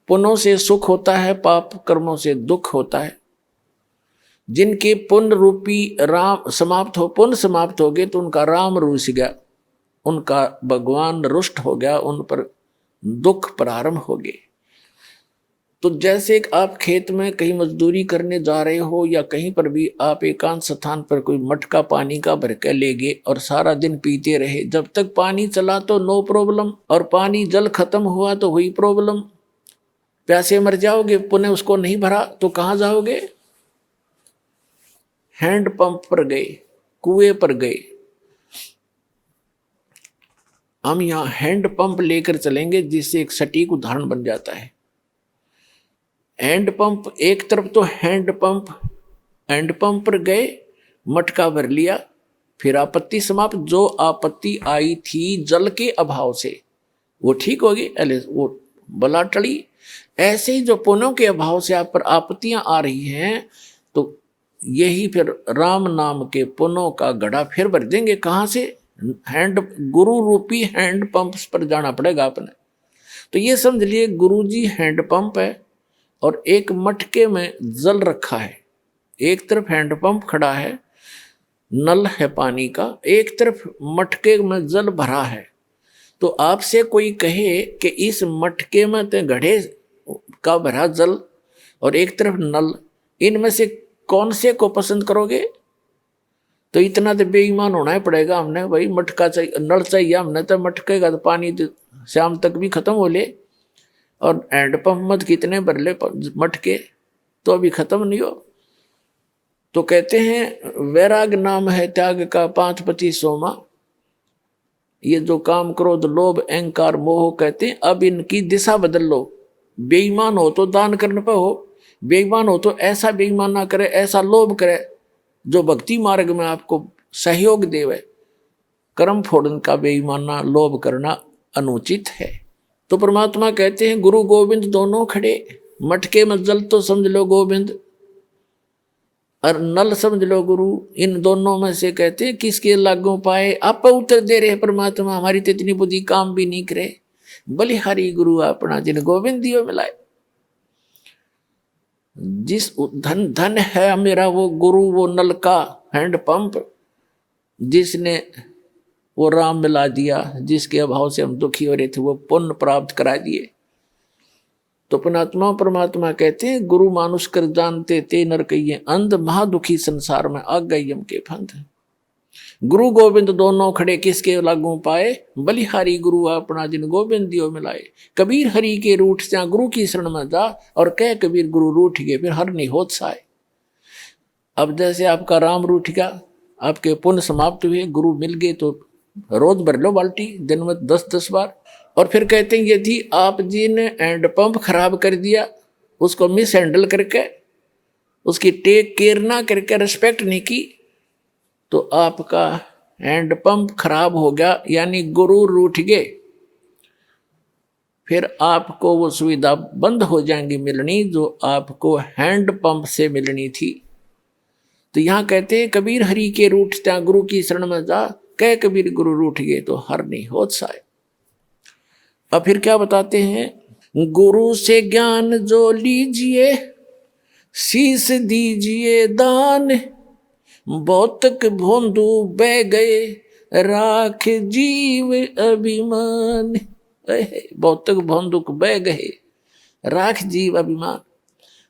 पुण्यों से सुख होता है, पाप कर्मों से दुख होता है। जिनके पुण्य रूपी राम समाप्त हो, पुण्य समाप्त हो गए तो उनका राम रूठ गया, उनका भगवान रुष्ट हो गया, उन पर दुख प्रारंभ हो गए। तो जैसे आप खेत में कहीं मजदूरी करने जा रहे हो या कहीं पर भी आप एकांत स्थान पर कोई मटका पानी का भर के ले गए और सारा दिन पीते रहे, जब तक पानी चला तो नो प्रॉब्लम, और पानी जल खत्म हुआ तो हुई प्रॉब्लम, प्यासे मर जाओगे। पुनः उसको नहीं भरा तो कहाँ जाओगे? हैंड पंप पर गए, कुएं पर गए। हम यहाँ हैंड पंप लेकर चलेंगे जिससे एक सटीक उदाहरण बन जाता है। हैंड पंप, एक तरफ तो हैंड पंप पर गए, मटका भर लिया, फिर आपत्ति समाप्त। जो आपत्ति आई थी जल के अभाव से वो ठीक होगी, वो बला टली। ऐसे ही जो पुण्यों के अभाव से आप पर आपत्तियां आ रही हैं, तो यही फिर राम नाम के पुण्यों का गड़ा फिर भर देंगे। कहाँ से? गुरु रूपी हैंड पंप पर जाना पड़ेगा आपने। तो ये समझ लिए गुरु जी हैंड पंप है और एक मटके में जल रखा है। एक तरफ हैंड पंप खड़ा है, नल है पानी का, एक तरफ मटके में जल भरा है। तो आपसे कोई कहे कि इस मटके में तो घड़े का भरा जल और एक तरफ नल, इनमें से कौन से को पसंद करोगे? तो इतना तो बेईमान होना ही पड़ेगा हमने भाई। मटका चाहिए, नल चाहिए हमने, तो मटके का तो पानी तो शाम तक भी खत्म हो ले, और हैंड पंप मत कितने भर ले मटके तो अभी खत्म नहीं हो। तो कहते हैं वैराग नाम है त्याग का 5 पति सोमा। ये जो काम क्रोध लोभ अहंकार मोह कहते हैं, अब इनकी दिशा बदल लो। बेईमान हो तो दान करने पर हो, बेईमान हो तो ऐसा बेईमान ना करे, ऐसा लोभ करे जो भक्ति मार्ग में आपको सहयोग देवे। कर्म फोड़न का बेईमाना लोभ करना अनुचित है। तो परमात्मा कहते हैं गुरु गोविंद दोनों खड़े, मटके में जल तो समझ लो गोविंद और नल समझ लो गुरु। इन दोनों में से कहते हैं किसके लागू पाए। आप उत्तर दे रहे परमात्मा, हमारी तो इतनी बुद्धि काम भी नहीं करे। बलिहारी गुरु अपना जिन गोविंद दियो मिलाए। जिस धन धन है मेरा वो गुरु, वो नल का हैंड पंप, जिसने वो राम मिला दिया, जिसके अभाव से हम दुखी हो रहे थे वो पुण्य प्राप्त करा दिए। तो परमात्मा कहते हैं गुरु मानुष कर जानते ते नर कहिए अंध, महादुखी संसार में आ गई यम के फंद। गुरु गोविंद दोनों खड़े किसके लागू पाए। बलिहारी गुरु अपना जिन गोविंद दियो मिलाए। कबीर हरि के रूठ जा गुरु की शरण में जा, और कह कबीर गुरु रूठ गए फिर हर नहीं होत साए। अब जैसे आपका राम रूठ गया, आपके पुण्य समाप्त हुए, गुरु मिल गए तो रोज भर लो बाल्टी, दिन में 10-10 बार। और फिर कहते हैं यदि आप जी ने हैंड पंप खराब कर दिया, उसको मिस हैंडल करके, उसकी टेक केयर ना करके, रिस्पेक्ट नहीं की, तो आपका हैंड पंप खराब हो गया, यानी गुरु रूठ गए। फिर आपको वो सुविधा बंद हो जाएंगी मिलनी जो आपको हैंड पंप से मिलनी थी। तो यहाँ कहते हैं कबीर हरि के रूठता गुरु की शरण में जा, कह कबीर गुरु रूठ गए तो हर नहीं होत साए। अब फिर क्या बताते हैं। गुरु से ज्ञान जो लीजिए, शीस दीजिए दान, भौतिक भोंदू बह गए, राख जीव अभिमान। भौतिक भोंदुक बह गए, राख जीव अभिमान।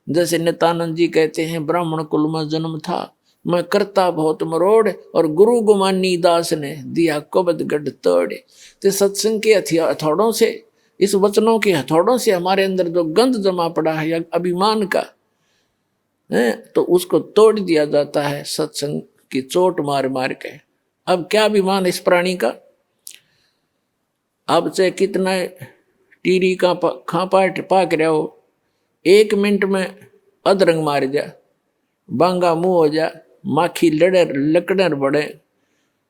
जैसे नित्यानंद जी कहते हैं ब्राह्मण कुल में जन्म था, मैं करता बहुत मरोड़, और गुरु गुमानी दास ने दिया कुबद गढ़ तोड़। तो सत्संग के हथौड़ों से, इस वचनों के हथौड़ों से हमारे अंदर जो गंध जमा पड़ा है या अभिमान का है, तो उसको तोड़ दिया जाता है सत्संग की चोट मार मार के। अब क्या अभिमान इस प्राणी का। अब चाहे कितना टीरी का खापा पाक रहा हो, 1 मिनट में अधरंग मार जा, बांगा मुंह हो जा, माखी लकड़र बड़े,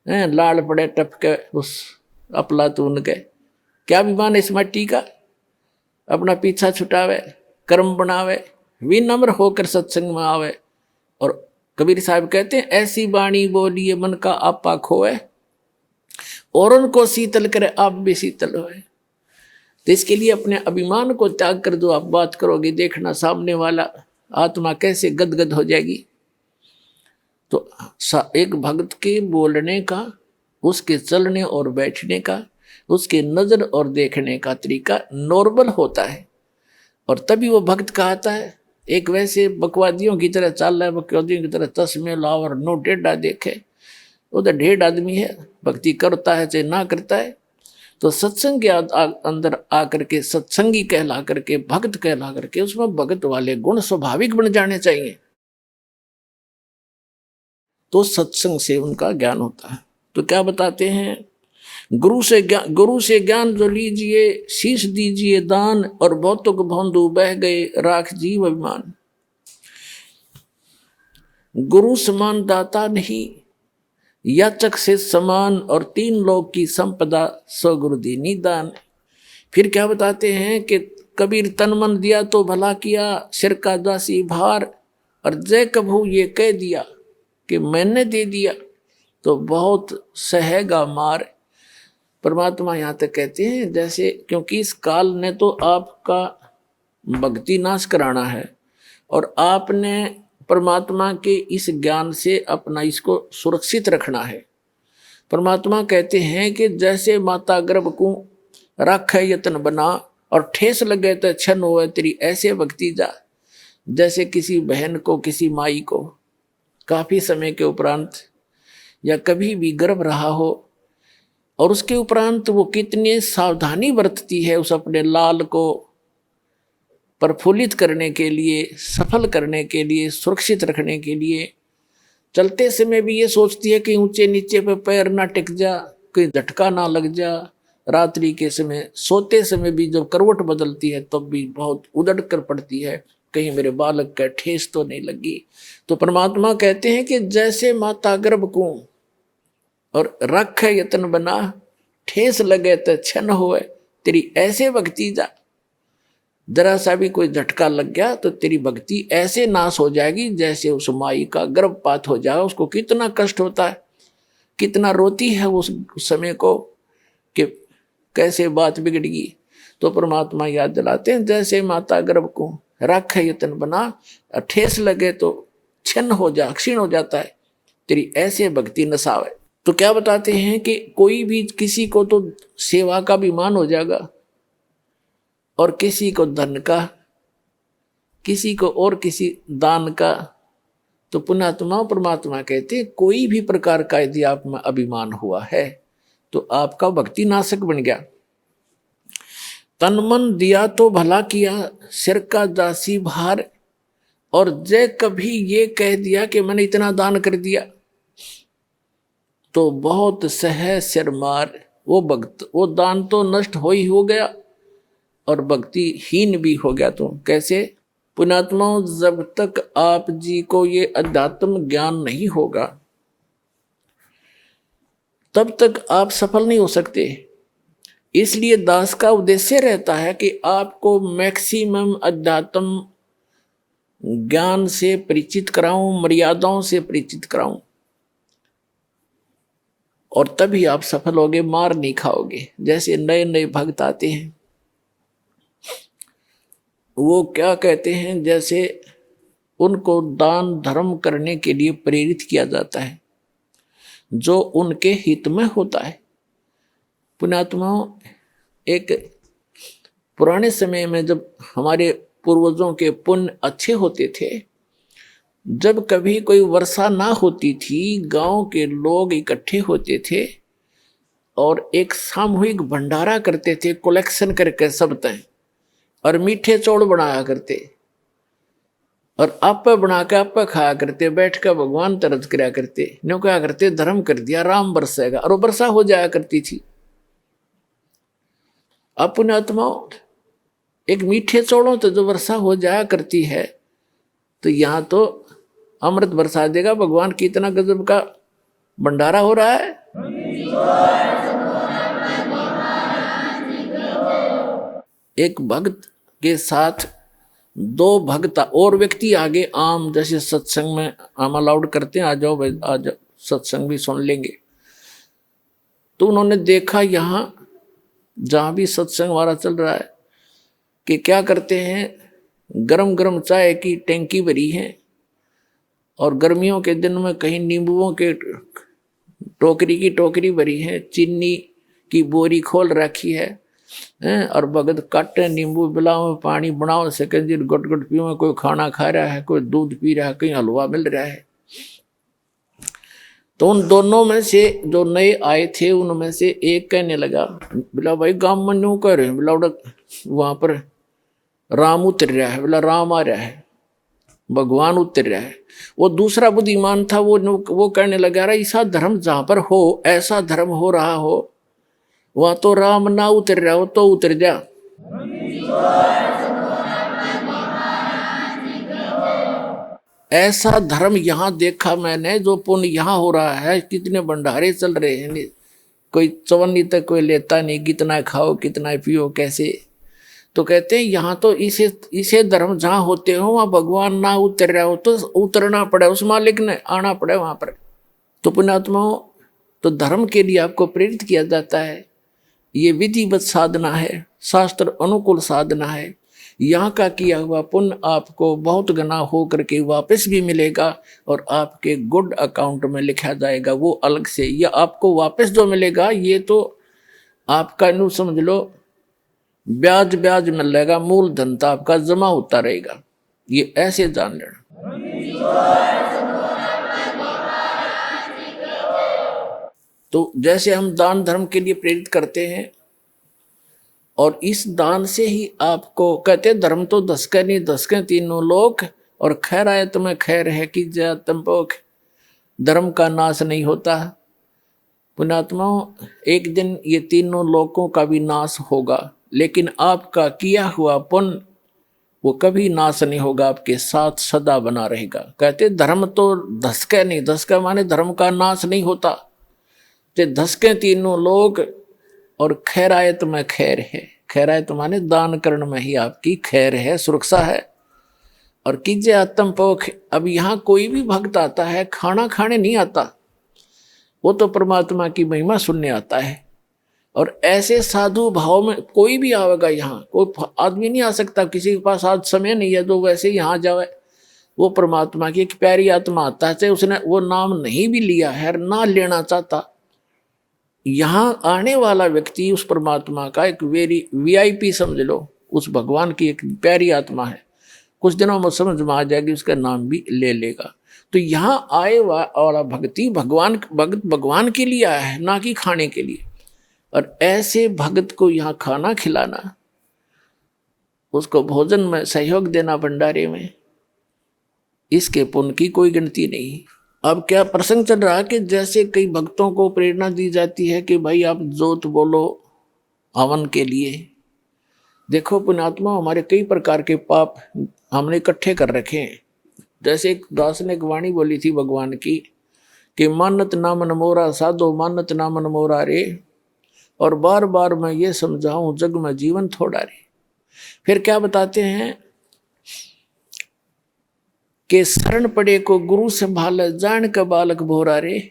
लाल पड़े टपके उस अपलातून के। क्या अभिमान इस मट्टी का। अपना पीछा छुटावे, कर्म बनावे, विनम्र होकर सत्संग में आवे। और कबीर साहब कहते हैं ऐसी वाणी बोलिए मन का आपा खोए, और उनको शीतल करे आप भी शीतल होए। तो इसके लिए अपने अभिमान को त्याग कर दो। आप बात करोगे, देखना सामने वाला आत्मा कैसे गदगद हो जाएगी। तो एक भक्त के बोलने का, उसके चलने और बैठने का, उसके नजर और देखने का तरीका नॉर्मल होता है, और तभी वो भक्त कहता है। एक वैसे बकवादियों की तरह चल रहा है, बकवादियों की तरह चश्मे लाओ और नो टेढ़ा देखे, वो तो ढेढ़ आदमी है, भक्ति करता है चाहे ना करता है। तो सत्संग के अंदर आकर के सत्संगी कहला करके, भक्त कहला करके, उसमें भक्त वाले गुण स्वाभाविक बन जाने चाहिए, तो सत्संग से उनका ज्ञान होता है। तो क्या बताते हैं, गुरु से ज्ञान जो लीजिए, शीश दीजिए दान, और भौतिक भोंदू बह गए, राख जीव अभिमान। गुरु समान दाता नहीं, याचक से समान, और 3 लोक की संपदा सो गुरु दीनी दान। फिर क्या बताते हैं कि कबीर तन मन दिया तो भला किया, सिर का दासी भार, और जय कभू ये कह दिया कि मैंने दे दिया तो बहुत सहेगा मार। परमात्मा यहाँ तक कहते हैं जैसे, क्योंकि इस काल ने तो आपका भक्ति नाश कराना है, और आपने परमात्मा के इस ज्ञान से अपना इसको सुरक्षित रखना है। परमात्मा कहते हैं कि जैसे माता गर्भ को राखे यत्न बना, और ठेस लगे तो क्षण हो तेरी ऐसे भक्ति जा। जैसे किसी बहन को, किसी माई को काफी समय के उपरांत या कभी भी गर्भ रहा हो, और उसके उपरांत वो कितनी सावधानी बरतती है उस अपने लाल को प्रफुल्लित करने के लिए, सफल करने के लिए, सुरक्षित रखने के लिए। चलते समय भी ये सोचती है कि ऊंचे नीचे पे पैर ना टिक जा, कोई झटका ना लग जा। रात्रि के समय, सोते समय भी जब करवट बदलती है तब भी बहुत उदड़ कर पड़ती है, कहीं मेरे बालक का ठेस तो नहीं लगी। तो परमात्मा कहते हैं कि जैसे माता गर्भ को और रख यत्न बना, ठेस लगे तो छन होए, तेरी ऐसे भक्ति जा। जरा सा भी कोई झटका लग गया तो तेरी भक्ति ऐसे नाश हो जाएगी जैसे उस माई का गर्भपात हो जाए। उसको कितना कष्ट होता है, कितना रोती है उस समय को कि कैसे बात बिगड़ गई। तो परमात्मा याद दिलाते हैं, जैसे माता गर्भ को राख यतन बना, ठेस लगे तो क्षीण हो जाता है, तेरी ऐसे भक्ति नसावे। तो क्या बताते हैं कि कोई भी किसी को तो सेवा का भी मान हो जाएगा, और किसी को धन का, किसी को और किसी दान का। तो पुण्यात्मा परमात्मा कहते हैं कोई भी प्रकार का यदि आप में अभिमान हुआ है तो आपका भक्ति नाशक बन गया। तन मन दिया तो भला किया, सिर का दासी भार। और जे कभी ये कह दिया कि मैंने इतना दान कर दिया तो बहुत सह सिर मार। वो दान तो नष्ट हो ही हो गया और भक्ति हीन भी हो गया। तो कैसे? पुण्यात्मा, जब तक आप जी को ये अध्यात्म ज्ञान नहीं होगा तब तक आप सफल नहीं हो सकते। इसलिए दास का उद्देश्य रहता है कि आपको मैक्सिमम अध्यात्म ज्ञान से परिचित कराऊं, मर्यादाओं से परिचित कराऊं, और तभी आप सफल होगे, मार नहीं खाओगे। जैसे नए नए भक्त आते हैं, वो क्या कहते हैं, जैसे उनको दान धर्म करने के लिए प्रेरित किया जाता है जो उनके हित में होता है। पुण्यात्माओं, एक पुराने समय में जब हमारे पूर्वजों के पुण्य अच्छे होते थे, जब कभी कोई वर्षा ना होती थी, गांव के लोग इकट्ठे होते थे और एक सामूहिक भंडारा करते थे, कलेक्शन करके सब तय, और मीठे चौड़ बनाया करते और आप बना के आप खाया करते, बैठ कर भगवान तरस कराया करते। न्यों क्या करते, धर्म कर दिया, राम बरसेगा, और वो वर्षा हो जाया करती थी। अपने आत्माओं, एक मीठे चौड़ों तो जो वर्षा हो जाया करती है, तो यहाँ तो अमृत बरसा देगा भगवान। कितना गजब का भंडारा हो रहा है। एक भक्त के साथ दो भक्त और व्यक्ति आगे, आम जैसे सत्संग में आम अलाउड करते हैं, आ जाओ भाई, आ जाओ, सत्संग भी सुन लेंगे। तो उन्होंने देखा यहाँ जहाँ भी सत्संग हमारा चल रहा है कि क्या करते हैं, गरम गरम चाय की टैंकी भरी है और गर्मियों के दिन में कहीं नींबुओं के टोकरी की टोकरी भरी है, चीनी की बोरी खोल रखी है, और भगत काटे नींबू बिलाओ, पानी बनाओ, सेकंड गुट गुट पियो, कोई खाना खा रहा है, कोई दूध पी रहा है, कहीं हलवा मिल रहा है। तो उन दोनों में से जो नए आए थे उनमें से एक कहने लगा, बोला भाई गांव में न्यू कह रहे हैं, बोला वहां पर राम उतर रहा है, बोला राम आ रहा है, भगवान उतर रहा है। वो दूसरा बुद्धिमान था, वो कहने लगा रहा, ऐसा धर्म जहां पर हो, ऐसा धर्म हो रहा हो, वहां तो राम ना उतर रहा हो तो उतर जा। ऐसा धर्म यहाँ देखा मैंने, जो पुण्य यहाँ हो रहा है, कितने भंडारे चल रहे हैं, कोई चवन्नी तक कोई लेता नहीं, कितना खाओ कितना पियो कैसे। तो कहते हैं यहाँ तो इसे धर्म जहाँ होते हो वहाँ भगवान ना उतर रहा हो तो उतरना पड़े, उस मालिक ने आना पड़े वहां पर। तो पुण्यात्माओं, तो धर्म के लिए आपको प्रेरित किया जाता है। ये विधिवत साधना है, शास्त्र अनुकूल साधना है। यहाँ का किया हुआ पुण्य आपको बहुत गना हो करके वापस भी मिलेगा और आपके गुड अकाउंट में लिखा जाएगा, वो अलग से। या आपको वापस जो मिलेगा ये तो आपका यूं समझ लो ब्याज ब्याज मिलेगा, मूल धन तो आपका जमा होता रहेगा। ये ऐसे जान लेना। तो जैसे हम दान धर्म के लिए प्रेरित करते हैं और इस दान से ही आपको कहते धर्म तो धसके नहीं धसके तीनों लोक, और खैर आए तुम्हें खैर है कि जा तंपोक, धर्म का नाश नहीं होता। पुण्यात्माओं, एक दिन ये तीनों लोकों का भी नाश होगा, लेकिन आपका किया हुआ पुण्य वो कभी नाश नहीं होगा, आपके साथ सदा बना रहेगा। कहते धर्म तो धसके नहीं, धसके माने धर्म का नाश नहीं होता, ते धसके तीनों लोग और खैरायत में खैर है। खैरायत माने दान करने में ही आपकी खैर है, सुरक्षा है। और कीजिए आत्मपोख। अब यहाँ कोई भी भक्त आता है, खाना खाने नहीं आता, वो तो परमात्मा की महिमा सुनने आता है। और ऐसे साधु भाव में कोई भी आवेगा, यहाँ कोई आदमी नहीं आ सकता, किसी के पास आज समय नहीं है तो वैसे यहाँ जावे। वो परमात्मा की एक प्यारी आत्मा आता है, चाहे उसने वो नाम नहीं भी लिया है, ना लेना चाहता, यहाँ आने वाला व्यक्ति उस परमात्मा का एक VIP समझ लो, उस भगवान की एक प्यारी आत्मा है, कुछ दिनों में समझ में आ जाएगी, उसका नाम भी ले लेगा। तो यहाँ आए वाला भक्ति भगवान के लिए आया है, ना कि खाने के लिए। और ऐसे भक्त को यहाँ खाना खिलाना, उसको भोजन में सहयोग देना भंडारे में, इसके पुण्य की कोई गिनती नहीं। अब क्या प्रसंग चल रहा कि जैसे कई भक्तों को प्रेरणा दी जाती है कि भाई आप जोत बोलो हवन के लिए। देखो पुण्यात्मा, हमारे कई प्रकार के पाप हमने इकट्ठे कर रखे हैं। जैसे एक दास ने एक वाणी बोली थी भगवान की कि मानत ना मन मोरा साधो, मानत ना मन मोरा रे। और बार बार मैं ये समझाऊं, जग में जीवन थोड़ा रे। फिर क्या बताते हैं कि शरण पड़े को गुरु संभाले, जान का बालक भोरा रे।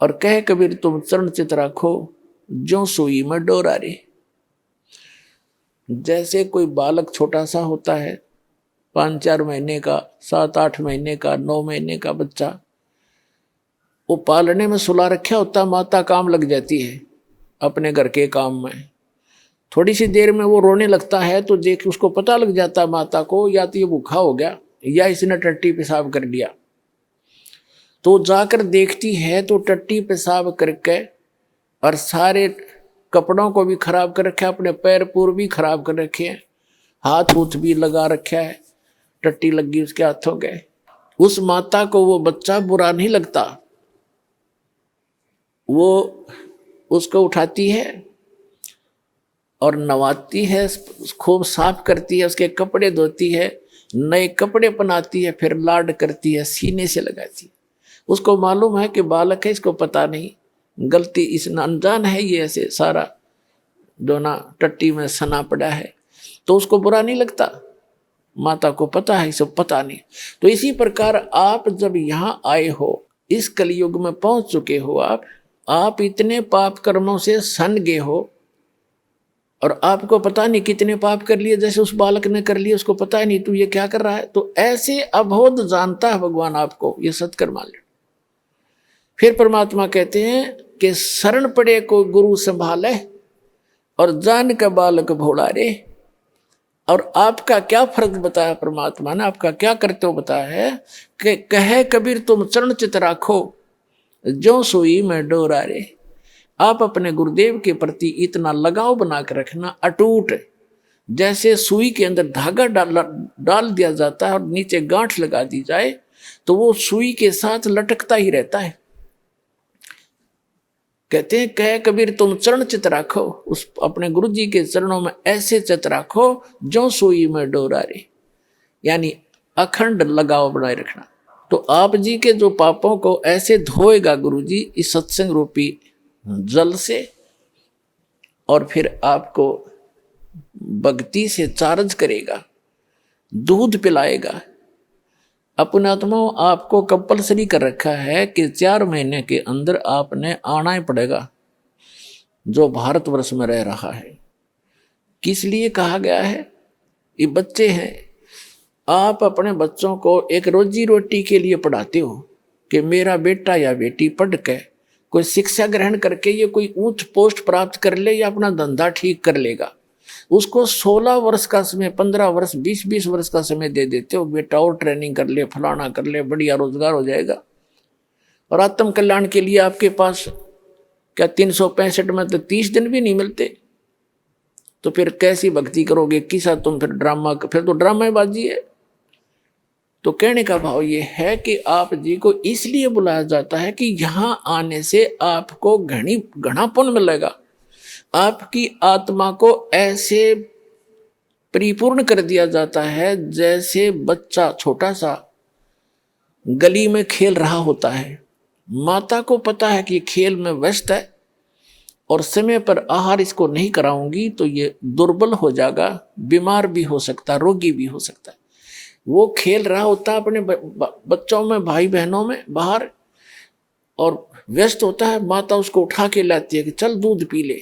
और कह कबीर तुम चरण चित राखो, जो सुई में डोरा रे। जैसे कोई बालक छोटा सा होता है, 5-4 महीने का, 7-8 महीने का, 9 महीने का बच्चा, वो पालने में सुला रखा होता, माता काम लग जाती है अपने घर के काम में। थोड़ी सी देर में वो रोने लगता है तो देख उसको पता लग जाता माता को, या तो ये भूखा हो गया या इसने टट्टी पेशाब कर लिया। तो जाकर देखती है तो टट्टी पेशाब करके और सारे कपड़ों को भी खराब कर रखा है, अपने पैर पूर भी खराब कर रखे हैं, हाथ उथ भी लगा रखा है, टट्टी लगी उसके हाथों के। उस माता को वो बच्चा बुरा नहीं लगता, वो उसको उठाती है और नवाती है, खूब साफ करती है, उसके कपड़े धोती है, नए कपड़े पहनाती है, फिर लाड करती है, सीने से लगाती है। उसको मालूम है कि बालक है, इसको पता नहीं, गलती इस अनजान है, ये ऐसे सारा दोना टट्टी में सना पड़ा है, तो उसको बुरा नहीं लगता। माता को पता है, सब पता नहीं। तो इसी प्रकार आप जब यहाँ आए हो, इस कलयुग में पहुंच चुके हो, आप इतने पाप कर्मों से सन गए हो और आपको पता नहीं कितने पाप कर लिए, जैसे उस बालक ने कर लिए, उसको पता ही नहीं तू ये क्या कर रहा है। तो ऐसे अबोध जानता है भगवान आपको, ये सत्कर मान ले। फिर परमात्मा कहते हैं कि शरण पड़े को गुरु संभाले और जान का बालक भोला रे। और आपका क्या फर्ज बताया परमात्मा ने, आपका क्या करते हो बताया है कि कहे कबीर तुम चरण चित राखो, जो सुई में डोरा रे। आप अपने गुरुदेव के प्रति इतना लगाव बना कर रखना अटूट, जैसे सुई के अंदर धागा डाल दिया जाता है और नीचे गांठ लगा दी जाए तो वो सुई के साथ लटकता ही रहता है। कहते हैं कह कबीर तुम चरण चित राखो, उस अपने गुरु जी के चरणों में ऐसे चित राखो जो सुई में डोरा रे, यानी अखंड लगाव बनाए रखना। तो आप जी के जो पापों को ऐसे धोएगा गुरु जी इस सत्संग रूपी जल से, और फिर आपको भक्ति से चार्ज करेगा, दूध पिलाएगा। अपने आत्माओं आपको कंपलसरी कर रखा है कि 4 महीने के अंदर आपने आना ही पड़ेगा जो भारतवर्ष में रह रहा है। किस लिए कहा गया है? ये बच्चे हैं, आप अपने बच्चों को एक रोजी रोटी के लिए पढ़ाते हो कि मेरा बेटा या बेटी पढ़ के कोई शिक्षा ग्रहण करके ये कोई ऊंच पोस्ट प्राप्त कर ले या अपना धंधा ठीक कर लेगा। उसको 16 वर्ष का समय, 15 वर्ष, 20 वर्ष का समय दे देते हो, बेटा और ट्रेनिंग कर ले, फलाना कर ले, बढ़िया रोजगार हो जाएगा। और आत्म कल्याण के लिए आपके पास क्या 365 में तो 30 दिन भी नहीं मिलते, तो फिर कैसी भक्ति करोगे? किसा तुम फिर ड्रामा, फिर तो ड्रामेबाजी है। तो कहने का भाव ये है कि आप जी को इसलिए बुलाया जाता है कि यहाँ आने से आपको घना पुण्य मिलेगा। आपकी आत्मा को ऐसे परिपूर्ण कर दिया जाता है जैसे बच्चा छोटा सा गली में खेल रहा होता है। माता को पता है कि खेल में व्यस्त है, और समय पर आहार इसको नहीं कराऊंगी तो ये दुर्बल हो जाएगा, बीमार भी हो सकता है, रोगी भी हो सकता है। वो खेल रहा होता है अपने बच्चों में, भाई बहनों में बाहर, और व्यस्त होता है, माता उसको उठा के लाती है कि चल दूध पी ले।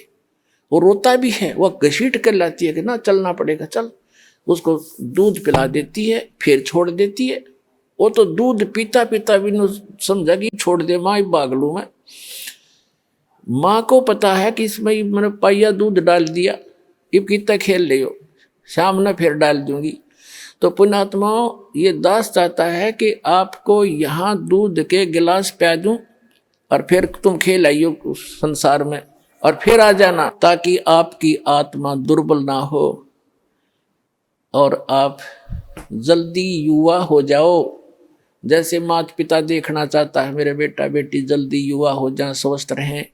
वो रोता भी है, वह घसीट कर लाती है कि ना चलना पड़ेगा चल, उसको दूध पिला देती है, फिर छोड़ देती है। वो तो दूध पीता पीता भी न समझा कि छोड़ दे माँ, भाग लूँ मैं। माँ को पता है कि इसमें मैंने पाइया दूध डाल दिया, अब कितना खेल रही हो, शाम न फिर डाल दूंगी। तो पुण्यात्माओं, ये दास चाहता है कि आपको यहाँ दूध के गिलास पिला दूं और फिर तुम खेल आइयो उस संसार में और फिर आ जाना, ताकि आपकी आत्मा दुर्बल ना हो और आप जल्दी युवा हो जाओ। जैसे माता पिता देखना चाहता है मेरे बेटा बेटी जल्दी युवा हो जाए, स्वस्थ रहें,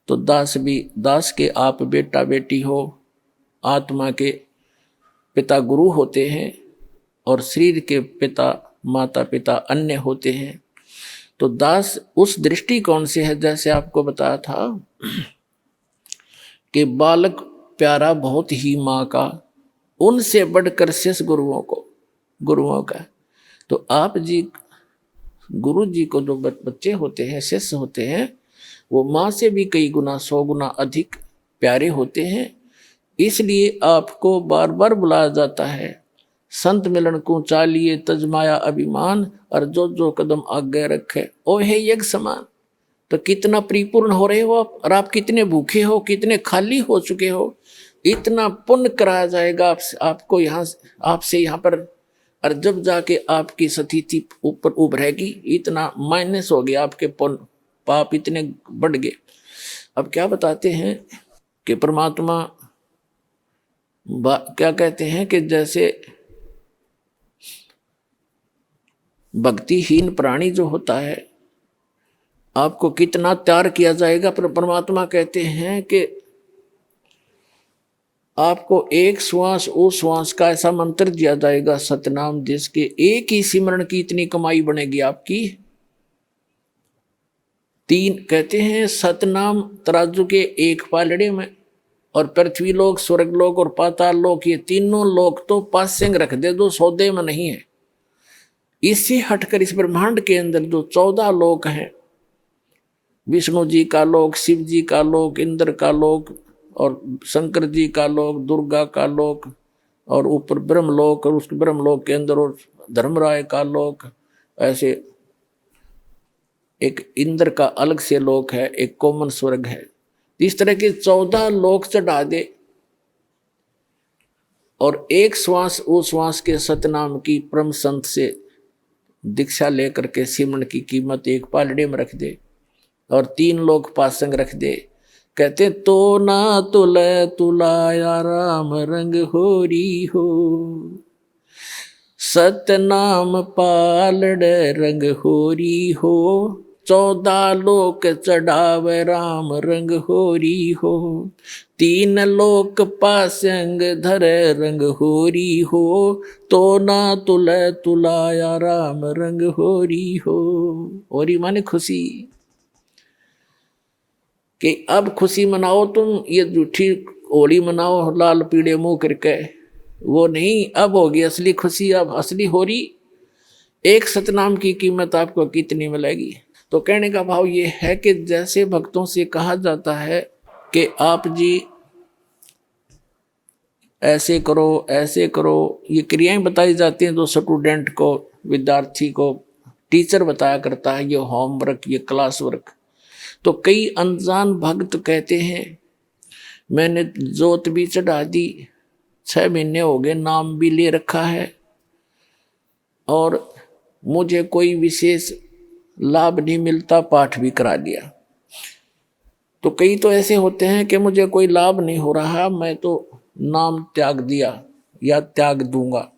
तो दास के आप बेटा बेटी हो, आत्मा के पिता गुरु होते हैं और शरीर के पिता माता पिता अन्य होते हैं। तो दास उस दृष्टिकोण से है, जैसे आपको बताया था कि बालक प्यारा बहुत ही माँ का, उनसे बढ़कर शिष्य गुरुओं का। तो आप जी गुरु जी को जो बच्चे होते हैं, शिष्य होते हैं, वो माँ से भी कई गुना 100 गुना अधिक प्यारे होते हैं। इसलिए आपको बार बार बुलाया जाता है, संत मिलन को चालिए तजमाया अभिमान, और जो जो कदम आगे रखे ओ है यज्ञ समान। तो कितना परिपूर्ण हो रहे हो आप, और आप कितने भूखे हो, कितने खाली हो चुके हो, इतना पुण्य कराया जाएगा आपको यहाँ, आपसे यहाँ पर। और जब जाके आपकी स्थिति ऊपर उभरेगी, इतना माइनस हो गया, आपके पुण्य पाप इतने बढ़ गए। अब क्या बताते हैं कि परमात्मा क्या कहते हैं कि जैसे भक्तिहीन प्राणी जो होता है, आपको कितना त्याग किया जाएगा, पर परमात्मा कहते हैं कि आपको एक श्वास उस श्वास का ऐसा मंत्र दिया जाएगा सतनाम, जिसके एक ही सिमरण की इतनी कमाई बनेगी आपकी। 3 कहते हैं सतनाम तराजू के एक पालड़े में, और पृथ्वी लोक, स्वर्ग लोक और पाताल लोक, ये तीनों लोक तो पासेंग रख दे, जो सौदे में नहीं है। इससे हटकर इस ब्रह्मांड के अंदर जो 14 लोक हैं, विष्णु जी का लोक, शिव जी का लोक, इंद्र का लोक और शंकर जी का लोक, दुर्गा का लोक, और ऊपर ब्रह्मलोक, और उस ब्रह्मलोक के अंदर और धर्मराय का लोक, ऐसे एक इंद्र का अलग से लोक है, एक कॉमन स्वर्ग है। इस तरह के 14 लोक चढ़ा दे, और एक श्वास उस श्वास के सतनाम की परम संत से दीक्षा लेकर के सिमरण की कीमत एक पालड़े में रख दे, और 3 लोग पासंग रख दे। कहते तो ना तुलाया राम रंग होरी हो, सतनाम पालड़ रंग होरी हो, 14 लोक चढ़ावे राम रंग होरी हो, 3 लोक पासंग धर रंग होरी हो, तो ना तुलाया राम रंग होरी हो। होरी माने खुशी, कि अब खुशी मनाओ तुम, ये झूठी होली मनाओ लाल पीड़े मुंह करके, वो नहीं, अब होगी असली खुशी, अब असली होरी। एक सतनाम की कीमत आपको कितनी मिलेगी। तो कहने का भाव ये है कि जैसे भक्तों से कहा जाता है कि आप जी ऐसे करो ऐसे करो, ये क्रियाएं बताई जाती हैं जो स्टूडेंट को, विद्यार्थी को टीचर बताया करता है, ये होमवर्क, ये क्लास वर्क। तो कई अनजान भक्त कहते हैं मैंने जोत भी चढ़ा दी, 6 महीने हो गए, नाम भी ले रखा है, और मुझे कोई विशेष लाभ नहीं मिलता, पाठ भी करा दिया। तो कई तो ऐसे होते हैं कि मुझे कोई लाभ नहीं हो रहा, मैं तो नाम त्याग दिया या त्याग दूंगा।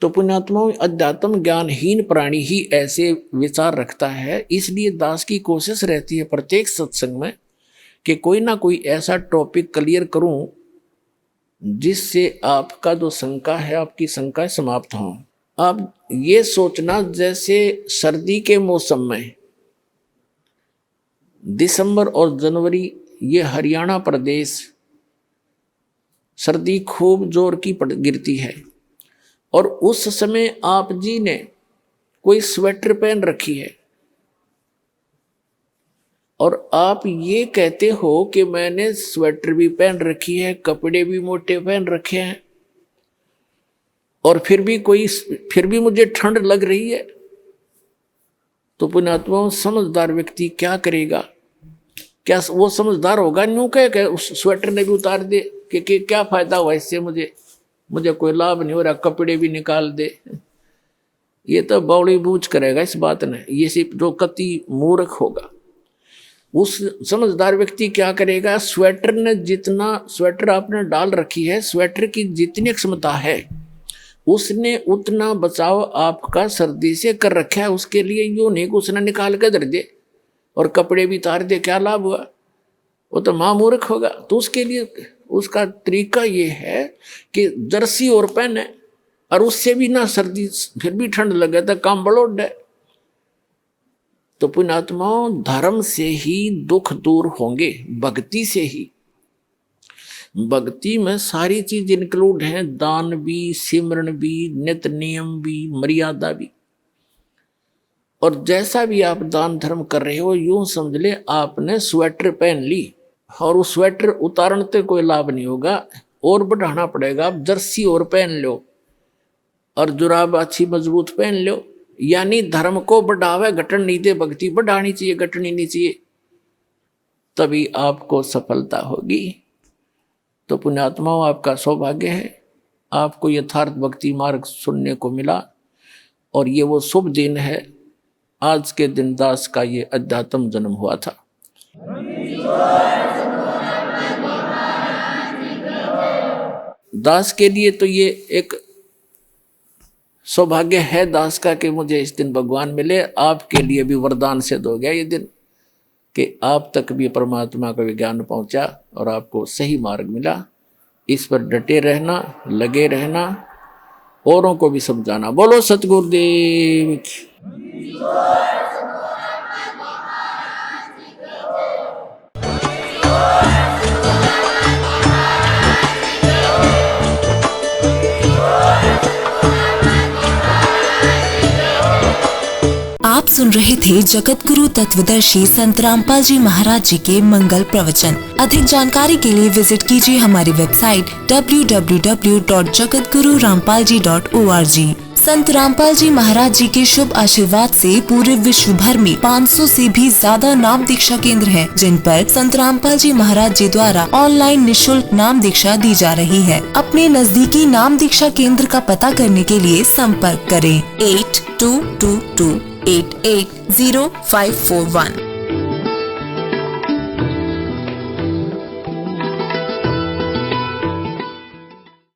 तो पुण्यात्माओं, अध्यात्म ज्ञानहीन प्राणी ही ऐसे विचार रखता है। इसलिए दास की कोशिश रहती है प्रत्येक सत्संग में कि कोई ना कोई ऐसा टॉपिक क्लियर करूं जिससे आपका जो शंका है, आपकी शंकाएं समाप्त हों। अब ये सोचना, जैसे सर्दी के मौसम में दिसंबर और जनवरी ये हरियाणा प्रदेश सर्दी खूब जोर की गिरती है, और उस समय आप जी ने कोई स्वेटर पहन रखी है और आप ये कहते हो कि मैंने स्वेटर भी पहन रखी है, कपड़े भी मोटे पहन रखे हैं, और फिर भी मुझे ठंड लग रही है, तो पुण्यात्माओं समझदार व्यक्ति क्या करेगा? क्या वो समझदार होगा? न्यू कह उस स्वेटर ने भी उतार दे कि क्या फायदा हुआ इससे, मुझे कोई लाभ नहीं हो रहा, कपड़े भी निकाल दे। ये तो बौड़ी बूझ करेगा इस बात ने, ये सिर्फ जो कति मूर्ख होगा। उस समझदार व्यक्ति क्या करेगा? स्वेटर आपने डाल रखी है, स्वेटर की जितनी क्षमता है उसने उतना बचाव आपका सर्दी से कर रखा है, उसके लिए यूं नहीं कि उसने निकाल कर धर दे और कपड़े भी उतार दे, क्या लाभ हुआ? वो तो महामूर्ख होगा। तो उसके लिए उसका तरीका ये है कि जर्सी और पहने, और उससे भी ना सर्दी फिर भी ठंड लगे तो काम बड़ोड है। तो पुण्यात्माओं, धर्म से ही दुख दूर होंगे, भक्ति से ही। भक्ति में सारी चीज इंक्लूड है, दान भी, सिमरन भी, नित्य नियम भी, मर्यादा भी। और जैसा भी आप दान धर्म कर रहे हो, यूं समझ ले आपने स्वेटर पहन ली और उस स्वेटर उतारने से कोई लाभ नहीं होगा, और बढ़ाना पड़ेगा। आप जर्सी और पहन लो और जुराब अच्छी मजबूत पहन लो, यानी धर्म को बढ़ावे, घटन नहीं दे। भक्ति बढ़ानी चाहिए, घटनी नहीं चाहिए, तभी आपको सफलता होगी। तो पुण्यात्माओं, आपका सौभाग्य है, आपको यथार्थ भक्ति मार्ग सुनने को मिला, और ये वो शुभ दिन है। आज के दिन दास का ये अध्यात्म जन्म हुआ था। दास के लिए तो ये एक सौभाग्य है दास का कि मुझे इस दिन भगवान मिले। आपके लिए भी वरदान सिद्ध हो गया ये दिन कि आप तक भी परमात्मा का ज्ञान पहुंचा और आपको सही मार्ग मिला। इस पर डटे रहना, लगे रहना, औरों को भी समझाना। बोलो सतगुरुदेव की। आप सुन रहे थे जगत गुरु तत्वदर्शी संत रामपाल जी महाराज जी के मंगल प्रवचन। अधिक जानकारी के लिए विजिट कीजिए हमारी वेबसाइट www.jagatgururampalji.org। संत रामपाल जी महाराज जी के शुभ आशीर्वाद से पूरे विश्व भर में 500 से भी ज्यादा नाम दीक्षा केंद्र हैं, जिन पर संत रामपाल जी महाराज जी द्वारा ऑनलाइन निशुल्क नाम दीक्षा दी जा रही है। अपने नजदीकी नाम दीक्षा केंद्र का पता करने के लिए संपर्क करें 8222880541।